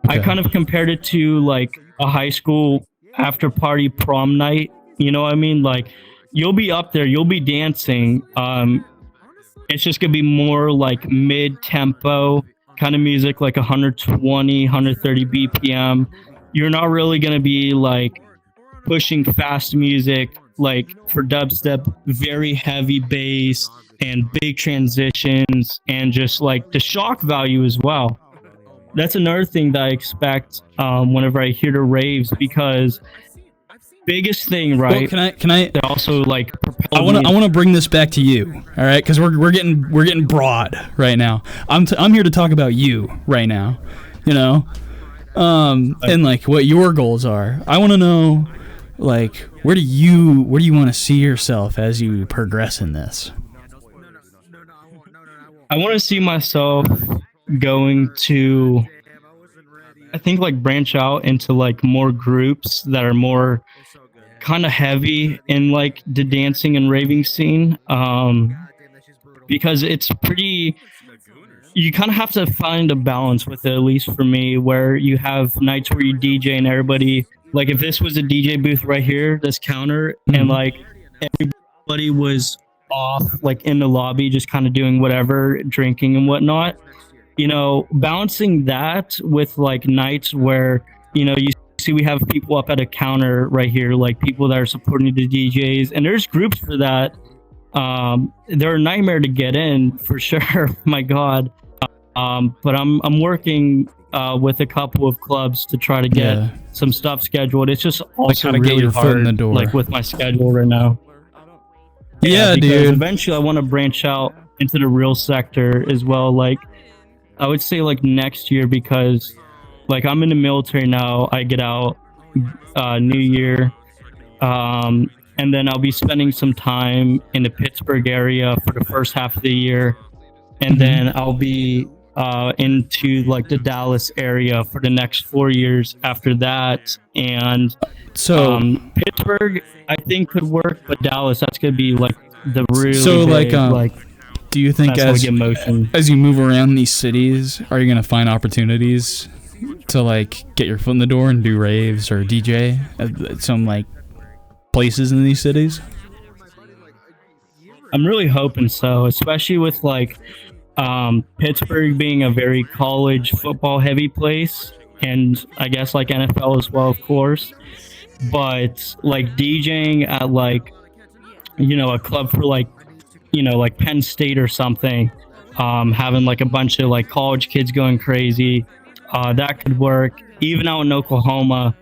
I kind of compared it to like a high school after party prom night. You know what I mean? Like you'll be up there, you'll be dancing. It's just gonna be more like mid-tempo kind of music, like 120, 130 BPM. You're not really gonna be like pushing fast music like for dubstep, very heavy bass and big transitions and just like the shock value as well. That's another thing that I expect whenever I hear the raves, because biggest thing, right? Well, can I they also like I want to bring this back to you, all right? Because we're getting broad right now. I'm here to talk about you right now, and like what your goals are. I want to know Like, where do you want to see yourself as you progress in this? I want to see myself going to, I think, like branch out into like more groups that are more kind of heavy in like the dancing and raving scene. Because it's pretty, you kind of have to find a balance with it, at least for me, where you have nights where you DJ and everybody, like if this was a DJ booth right here, this counter, and like everybody was off, like in the lobby, just kind of doing whatever, drinking and whatnot. You know, balancing that with like nights where, you know, you see we have people up at a counter right here, like people that are supporting the DJs, and there's groups for that. They're a nightmare to get in for sure. My God. But I'm working with a couple of clubs to try to get some stuff scheduled. It's just also like really get your hard, foot in the door. like with my schedule right now. Yeah, dude. Eventually, I want to branch out into the real sector as well. Like, I would say like next year, because like I'm in the military now. I get out New Year, and then I'll be spending some time in the Pittsburgh area for the first half of the year, and then I'll be into like the Dallas area for the next 4 years after that. And so Pittsburgh, I think, could work, but Dallas, that's gonna be like the really big, like do you think as you move around these cities, are you gonna find opportunities to like get your foot in the door and do raves or DJ at some like places in these cities? I'm really hoping so, especially with like Pittsburgh being a very college football heavy place, and I guess like NFL as well, of course. But like DJing at like, you know, a club for like, you know, like Penn State or something, having like a bunch of like college kids going crazy, that could work. Even out in Oklahoma,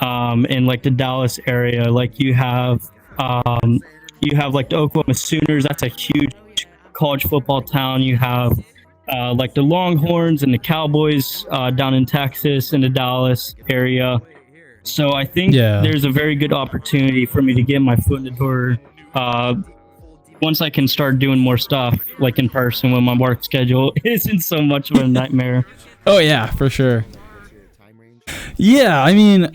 in like the Dallas area, like you have like the Oklahoma Sooners. That's a huge college football town. You have like the Longhorns and the Cowboys down in Texas in the Dallas area. So I think there's a very good opportunity for me to get my foot in the door once I can start doing more stuff like in person when my work schedule isn't so much of a nightmare. Oh yeah, for sure. Yeah, I mean,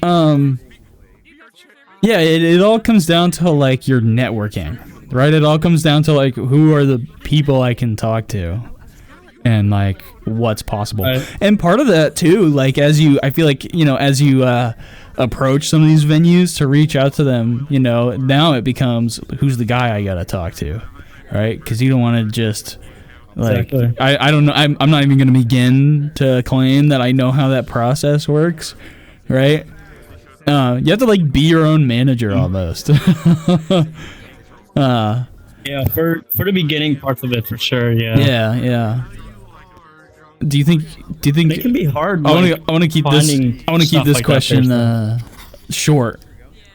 yeah, it all comes down to like your networking, right? It all comes down to like who are the people I can talk to and like what's possible. Right. And part of that too, like I feel like, you know, as you approach some of these venues to reach out to them, you know, now it becomes who's the guy I gotta talk to, right? Because you don't want to just like I don't know, I'm not even gonna begin to claim that I know how that process works, right? You have to like be your own manager almost. Yeah, for the beginning parts of it, for sure. Yeah. Do you think it can be hard? I want to keep this like question short,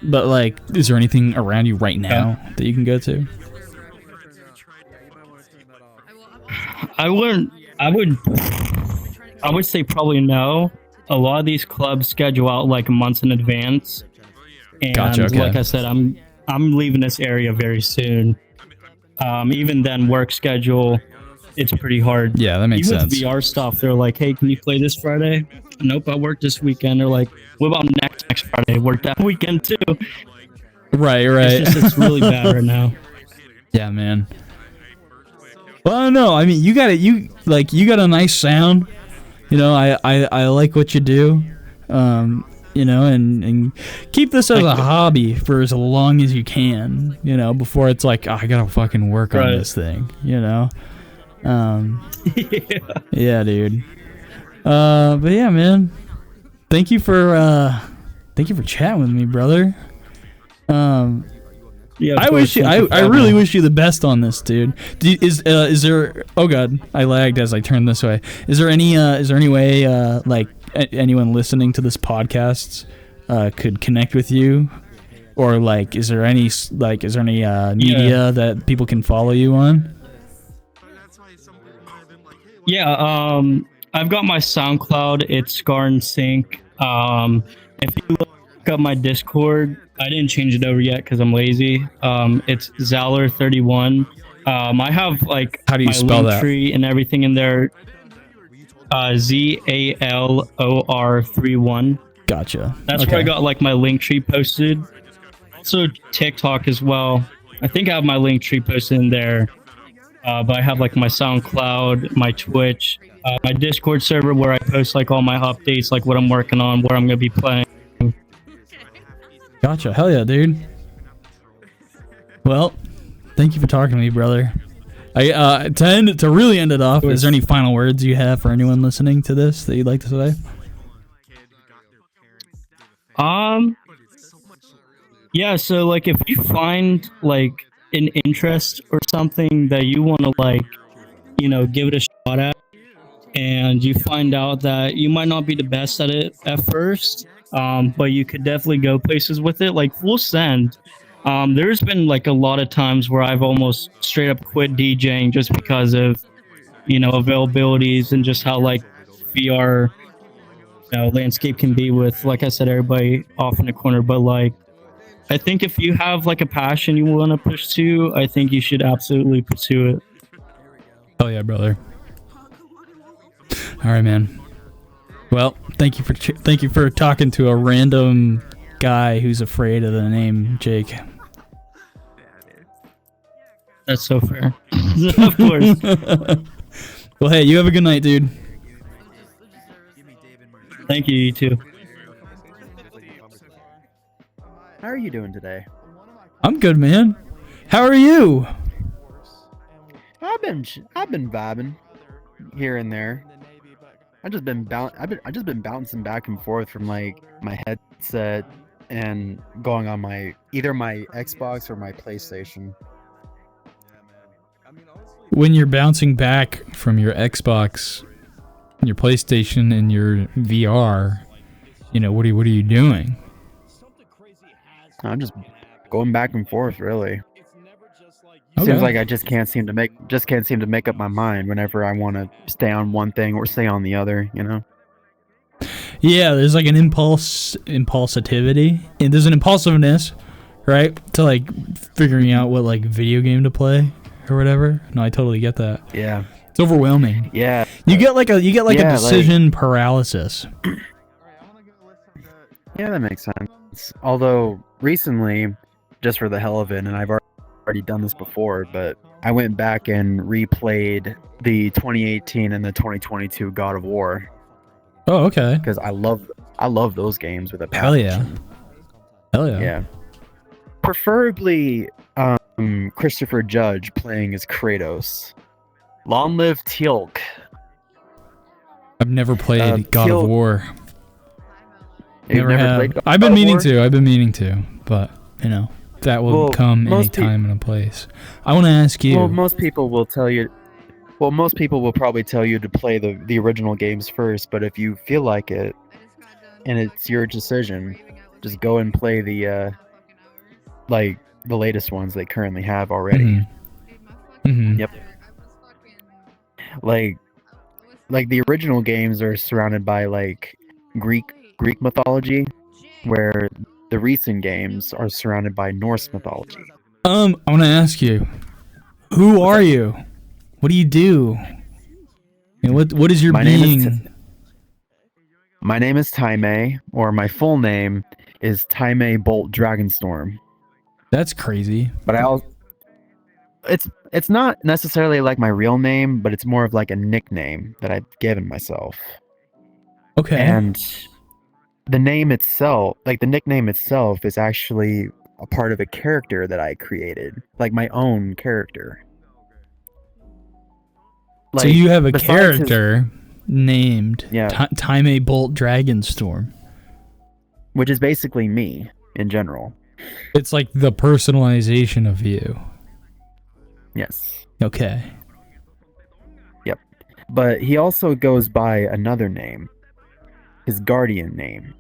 but like, is there anything around you right now that you can go to? I would say probably no. A lot of these clubs schedule out like months in advance, and gotcha, okay. Like I said, I'm leaving this area very soon. Even then, work schedule, it's pretty hard. Yeah, that makes sense. With VR stuff, they're like, "Hey, can you play this Friday?" Nope, I work this weekend. They're like, "What about next Friday? Work that weekend too." Right. It's really bad right now. Yeah, man. Well, no, I mean, you got a nice sound. You know, I like what you do. You know, and keep this as a hobby for as long as you can, you know, before it's like, oh, I gotta fucking work on this thing, you know? Yeah, dude. But yeah, man, thank you for chatting with me, brother. Yeah, I really wish you the best on this, dude. Is there? Oh god, I lagged as I turned this way. Is there any way like anyone listening to this podcast could connect with you, or like is there any media that people can follow you on? Yeah, I've got my SoundCloud. It's Scar and Sync. If you look Got my Discord. I didn't change it over yet because I'm lazy. It's Zalor31. I have like How do you my spell link that? tree and everything in there. ZALOR31. Gotcha. That's where I got like my link tree posted. Also TikTok as well. I think I have my link tree posted in there. But I have like my SoundCloud, my Twitch, my Discord server where I post like all my updates, like what I'm working on, what I'm gonna be playing. Gotcha. Hell yeah, dude. Well, thank you for talking to me, brother. To really end it off, is there any final words you have for anyone listening to this that you'd like to say? Yeah, so like if you find like an interest or something that you want to like, give it a shot at, and you find out that you might not be the best at it at first, but you could definitely go places with it, like full send. There's been like a lot of times where I've almost straight up quit DJing just because of, availabilities and just how like VR, landscape can be with, like I said, everybody off in the corner. But like, I think if you have like a passion you want to pursue, I think you should absolutely pursue it. Oh yeah, brother. All right, man. Well, thank you for talking to a random guy who's afraid of the name Jake. That's so fair. Of course. Well, hey, you have a good night, dude. Thank you, you too. How are you doing today? I'm good, man. How are you? I've been vibing here and there. I just been bouncing back and forth from like my headset and going on either my Xbox or my PlayStation. When you're bouncing back from your Xbox, your PlayStation, and your VR, what are you doing? I'm just going back and forth, really. Okay. Seems like I just can't seem to make up my mind whenever I want to stay on one thing or stay on the other, Yeah, there's like an impulsivity, and there's an impulsiveness, right? To like figuring out what like video game to play or whatever. No, I totally get that. Yeah. It's overwhelming. Yeah. You get like a decision paralysis. Yeah, that makes sense. Although recently, just for the hell of it, and I've already done this before, but I went back and replayed the 2018 and the 2022 God of War. Oh, okay. Because I love those games with a passion. Hell yeah. Hell yeah. Yeah. Preferably Christopher Judge playing as Kratos. Long live Teal'c. I've never played God of War. You've never played God I've been of meaning War? to. I've been meaning to, but that will come any time and a place. I want to ask you. Well, most people will tell you. Well, most people will probably tell you to play the original games first, but if you feel like it, and it's your decision, just go and play the latest ones they currently have already. Mm-hmm. Mm-hmm. Yep. Like the original games are surrounded by like Greek mythology, where the recent games are surrounded by Norse mythology. I want to ask you, who are you? What do you do? What is your being? My name is Taimah, or my full name is Taimah Bolt Dragonstorm. That's crazy. But it's not necessarily like my real name, but it's more of like a nickname that I've given myself. Okay. And the nickname itself is actually a part of a character that I created, like my own character. So you have a character named Taimah Bolt Dragonstorm, which is basically me in general. It's like the personalization of you. Yes. Okay. Yep. But he also goes by another name. His guardian name.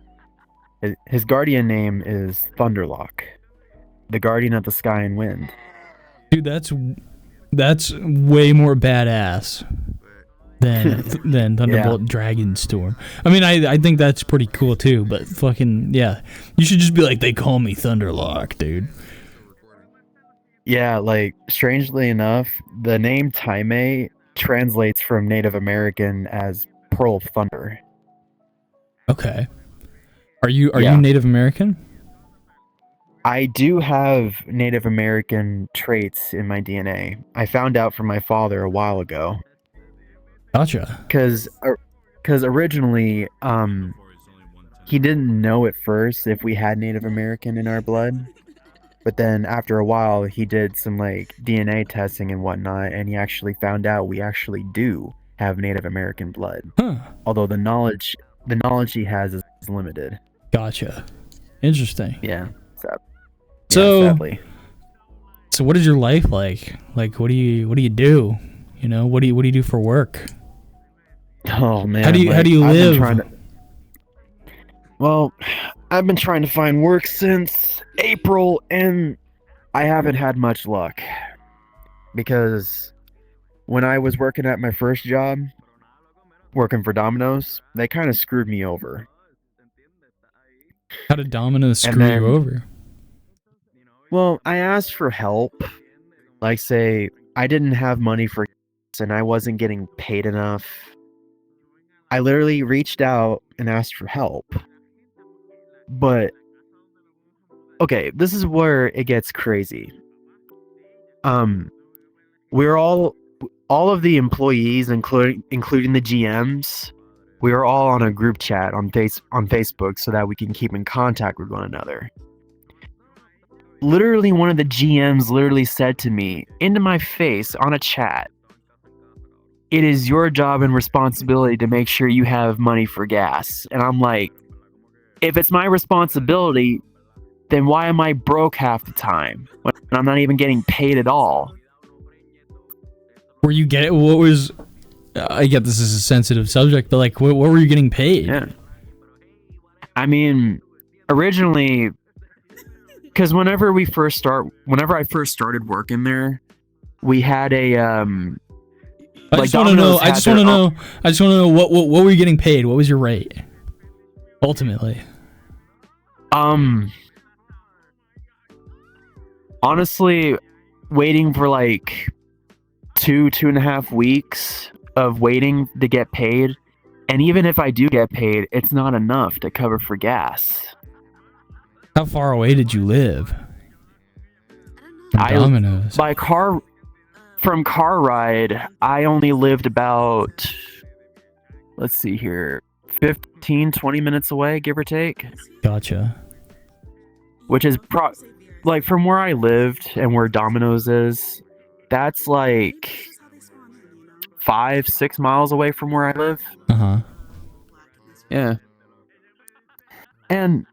His guardian name is Thunderlock, the guardian of the sky and wind. Dude, that's way more badass than Thunderbolt Dragonstorm. I mean, I think that's pretty cool too. But fucking yeah, you should just be like, they call me Thunderlock, dude. Yeah, like strangely enough, the name Taimah translates from Native American as Pearl of Thunder. Okay. Are you Yeah. Native American? I do have Native American traits in my DNA. I found out from my father a while ago. Gotcha. Because originally, he didn't know at first if we had Native American in our blood. But then after a while, he did some like DNA testing and whatnot, and he actually found out we actually do have Native American blood. Huh. Although the knowledge he has is limited. Gotcha. Interesting. Yeah. So, sadly. So what is your life like? Like, what do you do? You know, what do you do for work? Oh man. How do you live? Well, I've been trying to find work since April, and I haven't had much luck. Because when I was working at my first job, working for Dominos, they kind of screwed me over. How did Dominos screw you over? Well, I asked for help. Like, say, I didn't have money for gas and I wasn't getting paid enough. I literally reached out and asked for help. But, okay, this is where it gets crazy. We're all of the employees, including the GMs, we are all on a group chat on Facebook so that we can keep in contact with one another. Literally, one of the GMs literally said to me, into my face on a chat, "It is your job and responsibility to make sure you have money for gas." And I'm like, if it's my responsibility, then why am I broke half the time when I'm not even getting paid at all? What was, I get this is a sensitive subject, but like, what were you getting paid? Yeah. I mean, originally, because whenever I first started working there, we had a I just want to know what were you getting paid? What was your rate? Ultimately. Honestly, waiting for like 2.5 weeks of waiting to get paid, and even if I do get paid, it's not enough to cover for gas. How far away did you live? Dominos. From car ride, I only lived about, let's see here, 15-20 minutes away, give or take. Gotcha. Which is like from where I lived and where Domino's is, that's like 5-6 miles away from where I live. Uh-huh. Yeah. And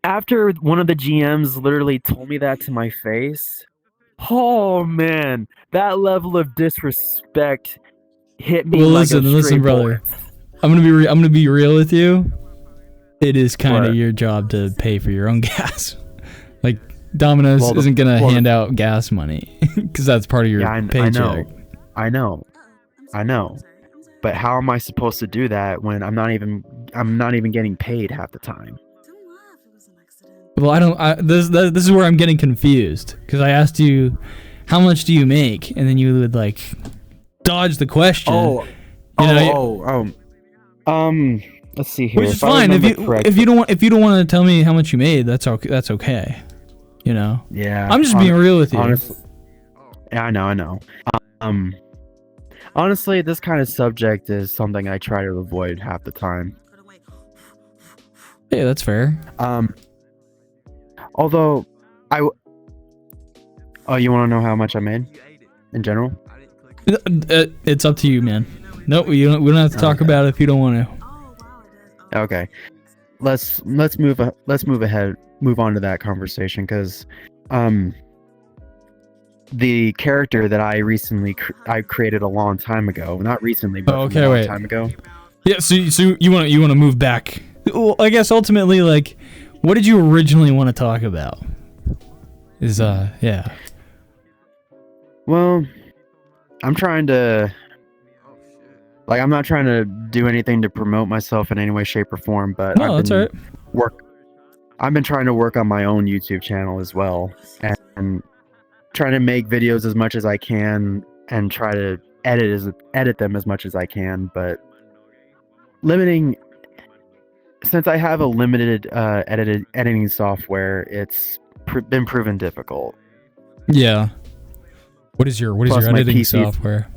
after one of the GMs literally told me that to my face, oh man, that level of disrespect hit me. Well, like listen, brother. I'm gonna be real with you. It is kind of your job to pay for your own gas. Like Domino's isn't gonna hand out gas money because that's part of your paycheck. I know. But how am I supposed to do that when I'm not even getting paid half the time? Well, this is where I'm getting confused, because I asked you, how much do you make? And then you would like dodge the question. Let's see here. Which is fine. If you don't want to tell me how much you made, that's okay. You know. Yeah. I'm just being real with you. Honestly, yeah, I know. Honestly, this kind of subject is something I try to avoid half the time. Yeah, that's fair. Although, you want to know how much I made in general? It's up to you, man. No, we don't have to talk about it if you don't want to. Okay, let's move ahead. Move on to that conversation, because the character that I created a long time ago. Not recently, but a long time ago. Yeah, so you want to move back. Well, I guess ultimately, like, what did you originally want to talk about? Yeah. Well, I'm trying to Like, I'm not trying to do anything to promote myself in any way, shape, or form, but that's all right. I've been trying to work on my own YouTube channel as well, and trying to make videos as much as I can, and try to edit them as much as I can. But since I have a limited editing software, it's been proven difficult. Yeah. What is your editing software?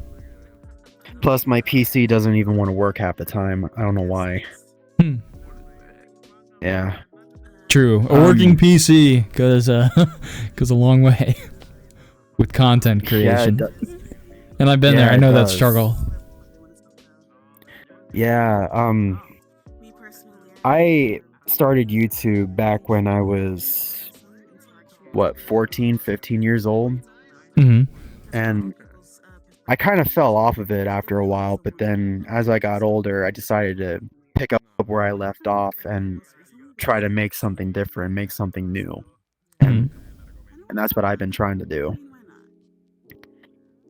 Plus, my PC doesn't even want to work half the time. I don't know why. Yeah. True. A working PC goes a long way with content creation. And I've been there. I know that struggle. Yeah. I started YouTube back when I was 14, 15 years old. Mm-hmm. And I kind of fell off of it after a while, but then as I got older, I decided to pick up where I left off and try to make something different, make something new. And that's what I've been trying to do.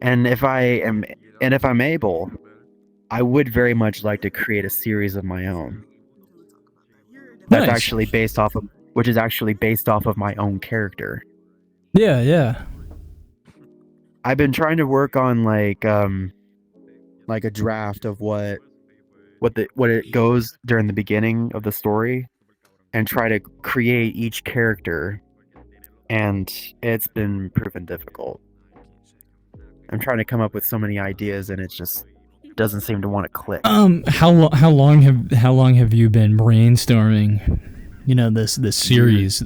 And if I'm able, I would very much like to create a series of my own. That's Nice. which is actually based off of my own character. Yeah. I've been trying to work on like a draft of what it goes during the beginning of the story, and try to create each character, and it's been proven difficult. I'm trying to come up with so many ideas, and it just doesn't seem to want to click. How long have you been brainstorming? This series.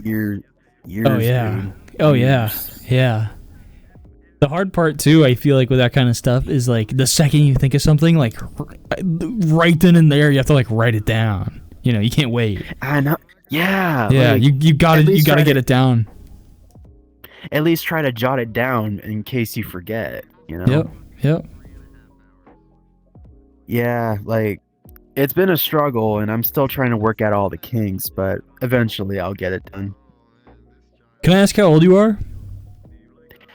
Years. Oh yeah. Dude. Oh Years. yeah. The hard part too, I feel like, with that kind of stuff is like the second you think of something, like right then and there, you have to like write it down. You can't wait. I know. Yeah. Yeah. Like, you gotta get it down. At least try to jot it down in case you forget. Yep. Yeah, like, it's been a struggle, and I'm still trying to work out all the kinks, but eventually I'll get it done. Can I ask how old you are?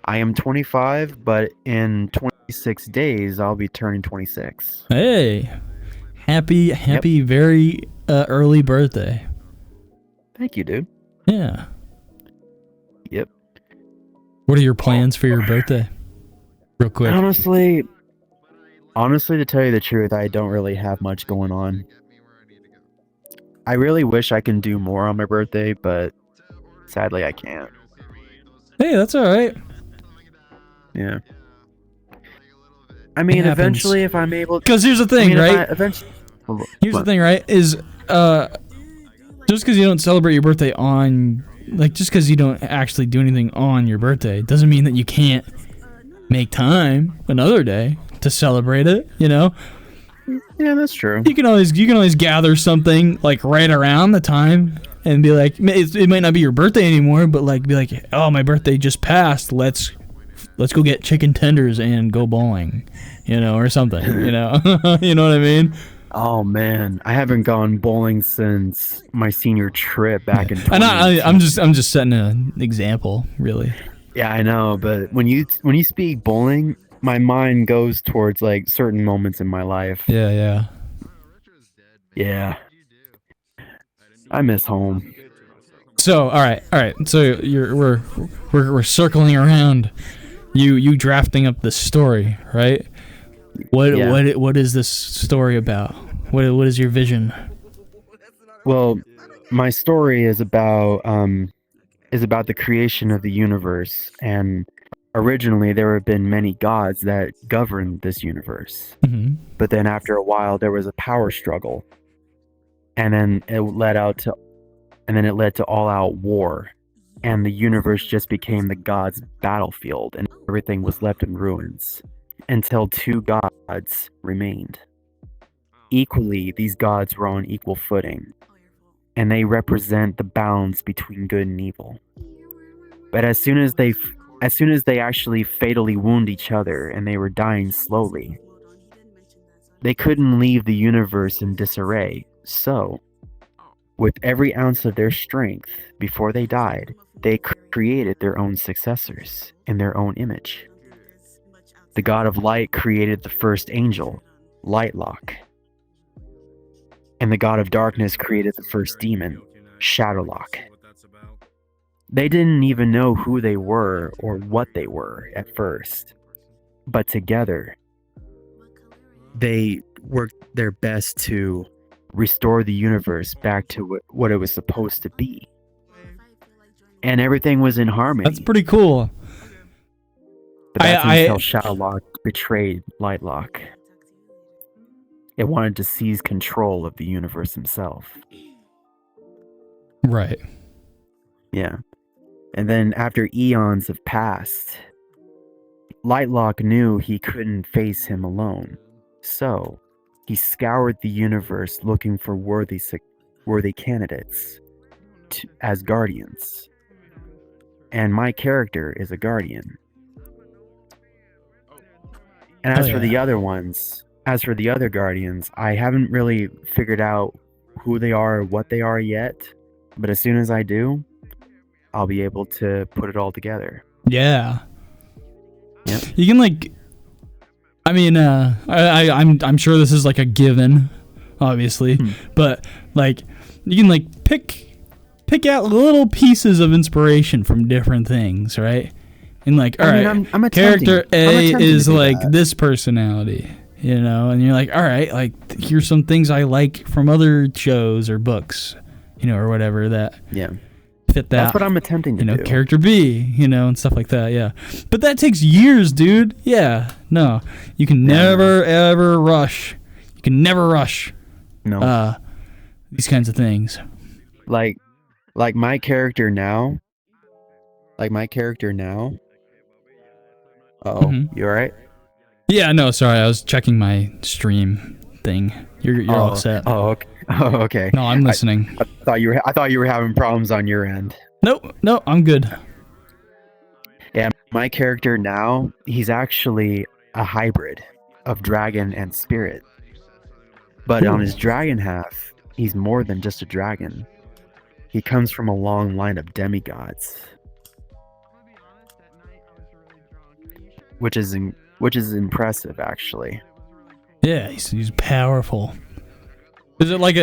I am 25, but in 26 days I'll be turning 26. Hey, happy, very early birthday. Thank you, dude. Yeah. Yep. What are your plans for your birthday? Real quick. Honestly, to tell you the truth, I don't really have much going on. I really wish I can do more on my birthday, but sadly I can't. Hey, that's all right. Yeah. I mean, eventually, if I'm able to... Because here's the thing, right? Here's what? the thing, right? Is just because you don't celebrate your birthday just because you don't actually do anything on your birthday doesn't mean that you can't make time another day to celebrate it. Yeah, that's true. You can always gather something like right around the time and be like, it might not be your birthday anymore, but like be like, oh, my birthday just passed. Let's go get chicken tenders and go bowling, or something. You know what I mean? Oh man, I haven't gone bowling since my senior trip back in. I'm just setting an example, really. Yeah, I know, but when you speak bowling, my mind goes towards like certain moments in my life. Yeah. I miss home. So, all right. So we're circling around. You drafting up the story, right? What is this story about? What is your vision? Well, my story is about the creation of the universe, and originally there have been many gods that governed this universe. Mm-hmm. But then after a while there was a power struggle, and then it led to all-out war, and the universe just became the gods' battlefield, and everything was left in ruins until two gods remained. Equally, these gods were on equal footing, and they represent the balance between good and evil. But as soon as they actually fatally wound each other and they were dying slowly, they couldn't leave the universe in disarray. So, with every ounce of their strength before they died, they created their own successors in their own image. The god of light created the first angel, Lightlock. And the god of darkness created the first demon, Shadowlock. They didn't even know who they were or what they were at first. But together, they worked their best to restore the universe back to what it was supposed to be. And everything was in harmony. That's pretty cool. But that's until Shadowlock betrayed Lightlock. It wanted to seize control of the universe himself. Right. Yeah. And then after eons have passed, Lightlock knew he couldn't face him alone. So, he scoured the universe looking for worthy candidates as guardians. And my character is a guardian. And as for the other ones, as for the other guardians, I haven't really figured out who they are or what they are yet. But as soon as I do, I'll be able to put it all together. Yeah. Yep. You can like, I mean, I'm sure this is like a given, obviously, but like you can like pick out little pieces of inspiration from different things, right? And like, all right, I'm character A is like this personality, you know, and you're like, all right, like here's some things I like from other shows or books, you know, or whatever that fit that. That's what I'm attempting to do. Character B, you know, and stuff like that. Yeah, but that takes years, dude. Yeah, no, you can never ever rush. You can never rush. No. These kinds of things. Like my character now. Uh-oh, you alright? Yeah, no, sorry, I was checking my stream thing. You're all set. Oh, okay. Oh, okay. No, I'm listening. I thought you were having problems on your end. No, I'm good. Yeah, my character now, he's actually a hybrid of dragon and spirit. But on his dragon half, he's more than just a dragon. He comes from a long line of demigods. Which is impressive, actually. Yeah, he's powerful. Is it like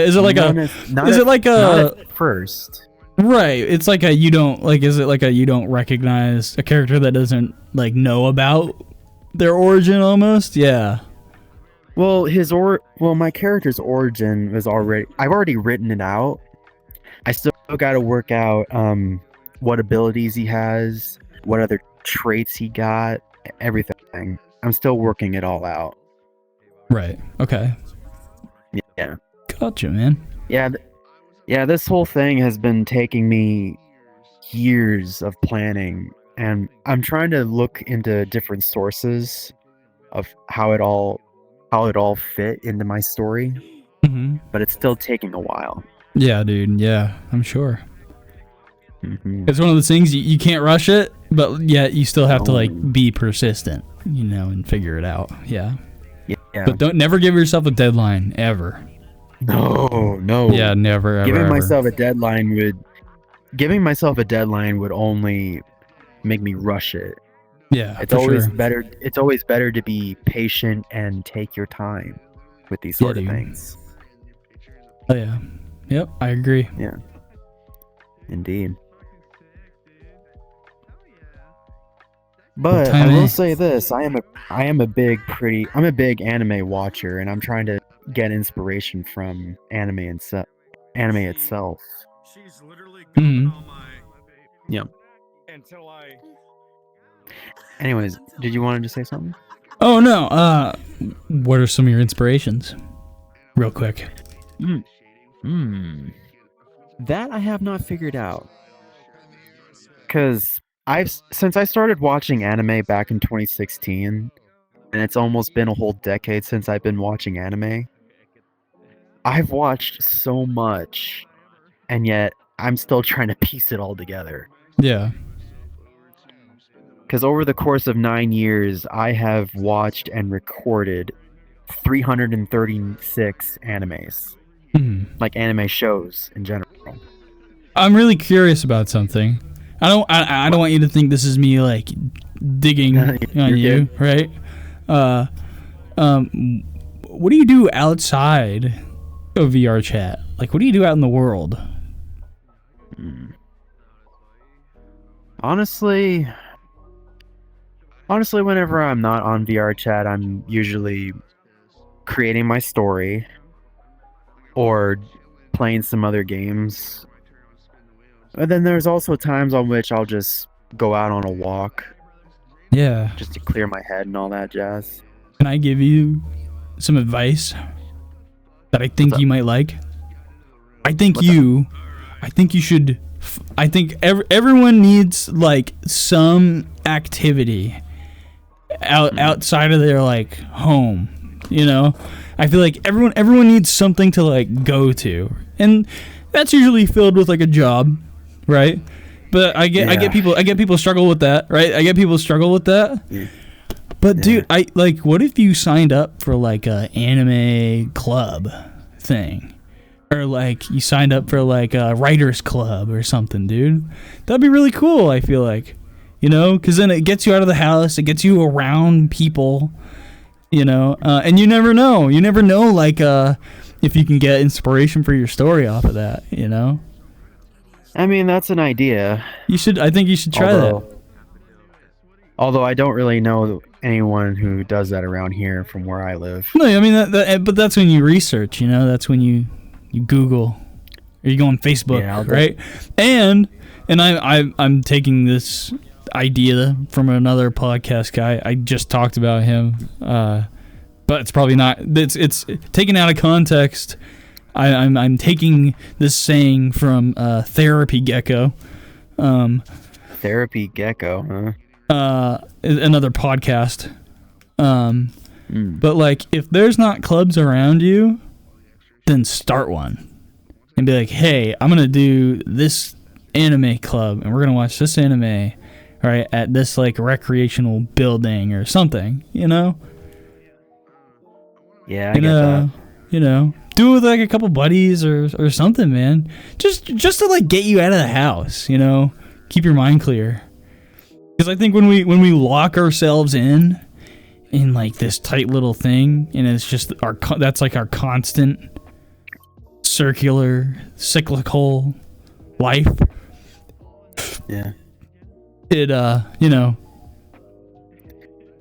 first? Right. It's like you don't recognize a character that doesn't like know about their origin almost? Yeah. Well, my character's origin was I've already written it out. I still got to work out what abilities he has, what other traits he got, everything. I'm still working it all out. Right. Okay. Yeah. Gotcha, man. Yeah. This whole thing has been taking me years of planning, and I'm trying to look into different sources of how it all fit into my story. But it's still taking a while. Yeah, dude. Yeah, I'm sure. Mm-hmm. It's one of those things you can't rush it, but yet you still have to like be persistent, you know, and figure it out. Yeah. Yeah. But never give yourself a deadline ever. No. Yeah, never ever. Giving myself a deadline would only make me rush it. Yeah, it's always better. It's always better to be patient and take your time with these sort of things. Oh yeah. Yep, I agree. Yeah. Indeed. But I will say this: I'm a big anime watcher, and I'm trying to get inspiration from anime itself. Yeah. Anyways, did you want to say something? Oh no. What are some of your inspirations? Real quick. That I have not figured out. Because since I started watching anime back in 2016, and it's almost been a whole decade since I've been watching anime, I've watched so much, and yet I'm still trying to piece it all together. Yeah. Because over the course of 9 years, I have watched and recorded 336 animes. Like anime shows in general. I'm really curious about something. I don't want you to think this is me like digging on you, right? what do you do outside of VRChat? Like, what do you do out in the world? Honestly, whenever I'm not on VRChat, I'm usually creating my story or playing some other games. And then there's also times on which I'll just go out on a walk. Yeah. Just to clear my head and all that jazz. Can I give you some advice that I think you might like? I think you should. I think everyone needs like some activity outside of their like home. You know, I feel like everyone needs something to like go to, and that's usually filled with like a job, right? But I get people struggle with that, right? I get people struggle with that. Yeah. But dude, I like, what if you signed up for like a anime club thing, or like you signed up for like a writers club or something, dude? That'd be really cool. I feel like, you know, because then it gets you out of the house, it gets you around people, you know, and you never know, like if you can get inspiration for your story off of that, you know. I mean, that's an idea. I think you should try that. Although I don't really know anyone who does that around here from where I live. No, I mean, but that's when you research, you know, that's when you Google, or you go on Facebook, right? And I'm taking this idea from another podcast guy. I just talked about him, but it's probably not. It's taken out of context. I'm taking this saying from Therapy Gecko. Therapy Gecko, huh? Another podcast. But like, if there's not clubs around you, then start one and be like, hey, I'm gonna do this anime club and we're gonna watch this anime, right, at this like recreational building or something, you know. Yeah, I get that. You know, do it with like a couple buddies or something, man. Just to like get you out of the house, you know, keep your mind clear. Because I think when we lock ourselves in like this tight little thing, and it's just that's like our constant cyclical life. Yeah. It you know,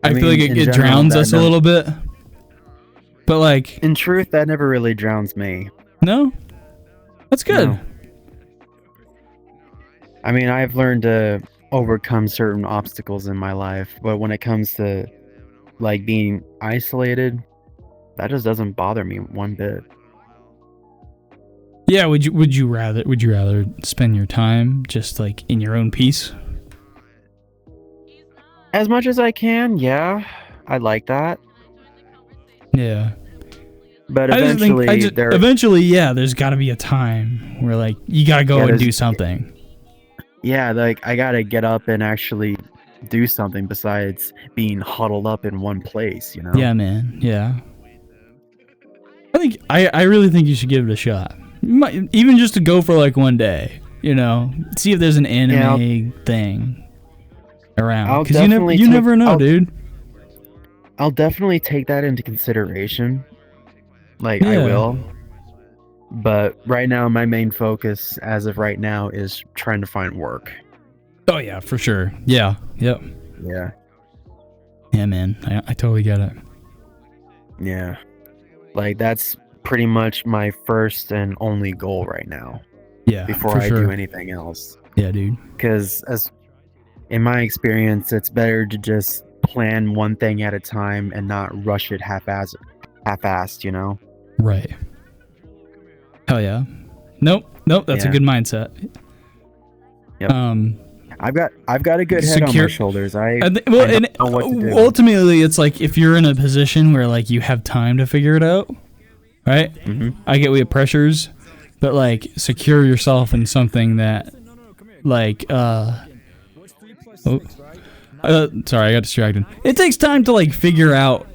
I feel like it general, drowns us a little bit. But like, in truth, that never really drowns me. No? That's good. No. I mean, I've learned to overcome certain obstacles in my life, but when it comes to like being isolated, that just doesn't bother me one bit. Yeah, would you rather spend your time just like in your own peace? As much as I can, yeah. I like that. Yeah. But eventually, yeah, there's got to be a time where like you got to go and do something. Yeah, like I got to get up and actually do something besides being huddled up in one place, you know? Yeah, man. Yeah. I really think you should give it a shot. Even just to go for like one day, you know, see if there's an anime thing around. Because you never know, dude. I'll definitely take that into consideration. Like, I will. But right now, my main focus, as of right now, is trying to find work. Oh, yeah, for sure. Yeah. Yep. Yeah. Yeah, man. I totally get it. Yeah. Like, that's pretty much my first and only goal right now. Yeah. Before I do anything else. Yeah, dude. Because, in my experience, it's better to just plan one thing at a time and not rush it half-assed, you know? Right. Hell yeah. Nope. That's a good mindset. Yep. I've got a good head on my shoulders. I know what to do. Ultimately, it's like if you're in a position where like you have time to figure it out, right? Mm-hmm. I get we have pressures, but like secure yourself in something that like sorry, I got distracted. It takes time to like figure out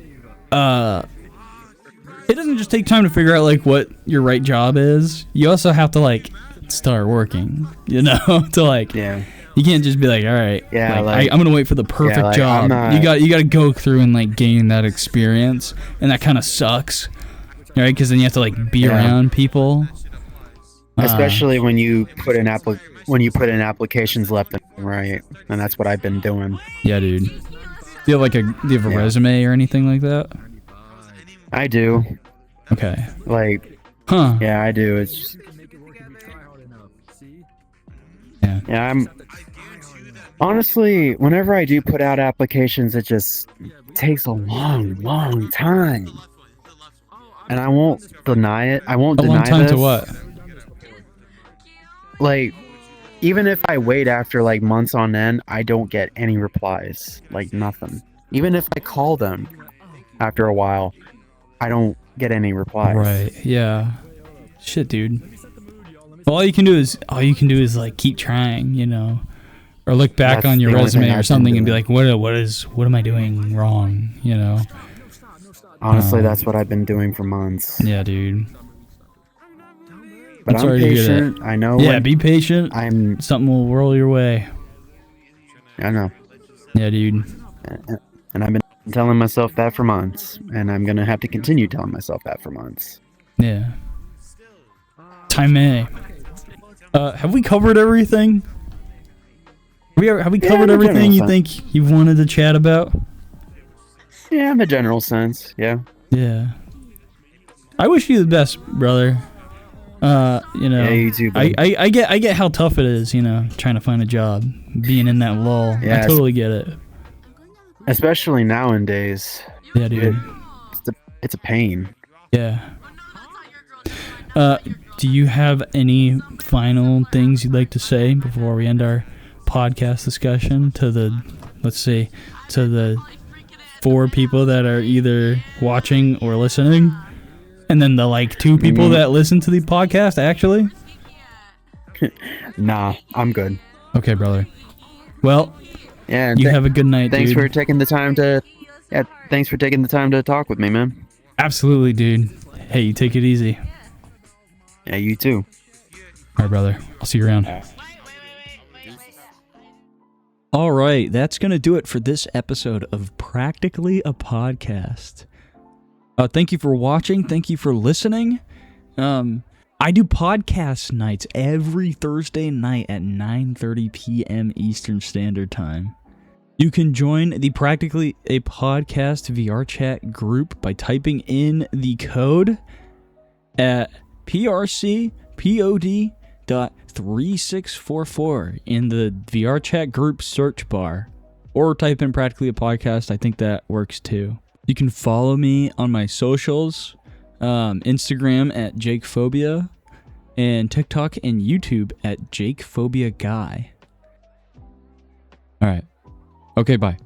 it doesn't just take time to figure out like what your right job is. You also have to like start working, you know, to like You can't just be like, all right, Yeah, I'm gonna wait for the perfect job. You got to go through and like gain that experience, and that kind of sucks, right? Because then you have to like be around people, especially when you put in applications left and right, and that's what I've been doing. Yeah, dude. Do you have a resume or anything like that? I do. Okay. Huh? Yeah, I do. It's just, yeah. I'm honestly, whenever I do put out applications, it just takes a long time, and I won't deny it. I won't deny a long time this. To what? Even if I wait after months on end, I don't get any replies. Nothing. Even if I call them after a while, I don't get any replies. Right. Yeah. Shit, dude. All you can do is keep trying, or look back on your resume or something and be like, what am I doing wrong, Honestly, that's what I've been doing for months. Yeah, dude. But I'm patient. I know. Yeah, be patient. Something will roll your way. I know. Yeah, dude. And I've been telling myself that for months, and I'm gonna have to continue telling myself that for months. Yeah. Taimah. Have we covered everything? Have we covered everything you think you wanted to chat about? Yeah, in the general sense. Yeah. Yeah. I wish you the best, brother. Yeah, you too, buddy. I get how tough it is, trying to find a job, being in that lull. Yeah, I totally get it. Especially nowadays. Yeah, dude. It's a pain. Yeah. Do you have any final things you'd like to say before we end our podcast discussion to the 4 people that are either watching or listening, and then the 2 people that listen to the podcast actually? Nah, I'm good. Okay, brother. Well, yeah, you have a good night. Thanks dude. for taking the time to. Yeah, thanks for taking the time to talk with me, man. Absolutely, dude. Hey, you take it easy. Yeah, you too. All right, brother. I'll see you around. All right, that's going to do it for this episode of Practically a Podcast. Thank you for watching. Thank you for listening. I do podcast nights every Thursday night at 9:30 p.m. Eastern Standard Time. You can join the Practically a Podcast VRChat group by typing in the code at PRCPOD.3644 in the VRChat group search bar, or type in Practically a Podcast. I think that works too. You can follow me on my socials, Instagram at JakePhobia, and TikTok and YouTube at JakePhobiaGuy. All right. Okay, bye.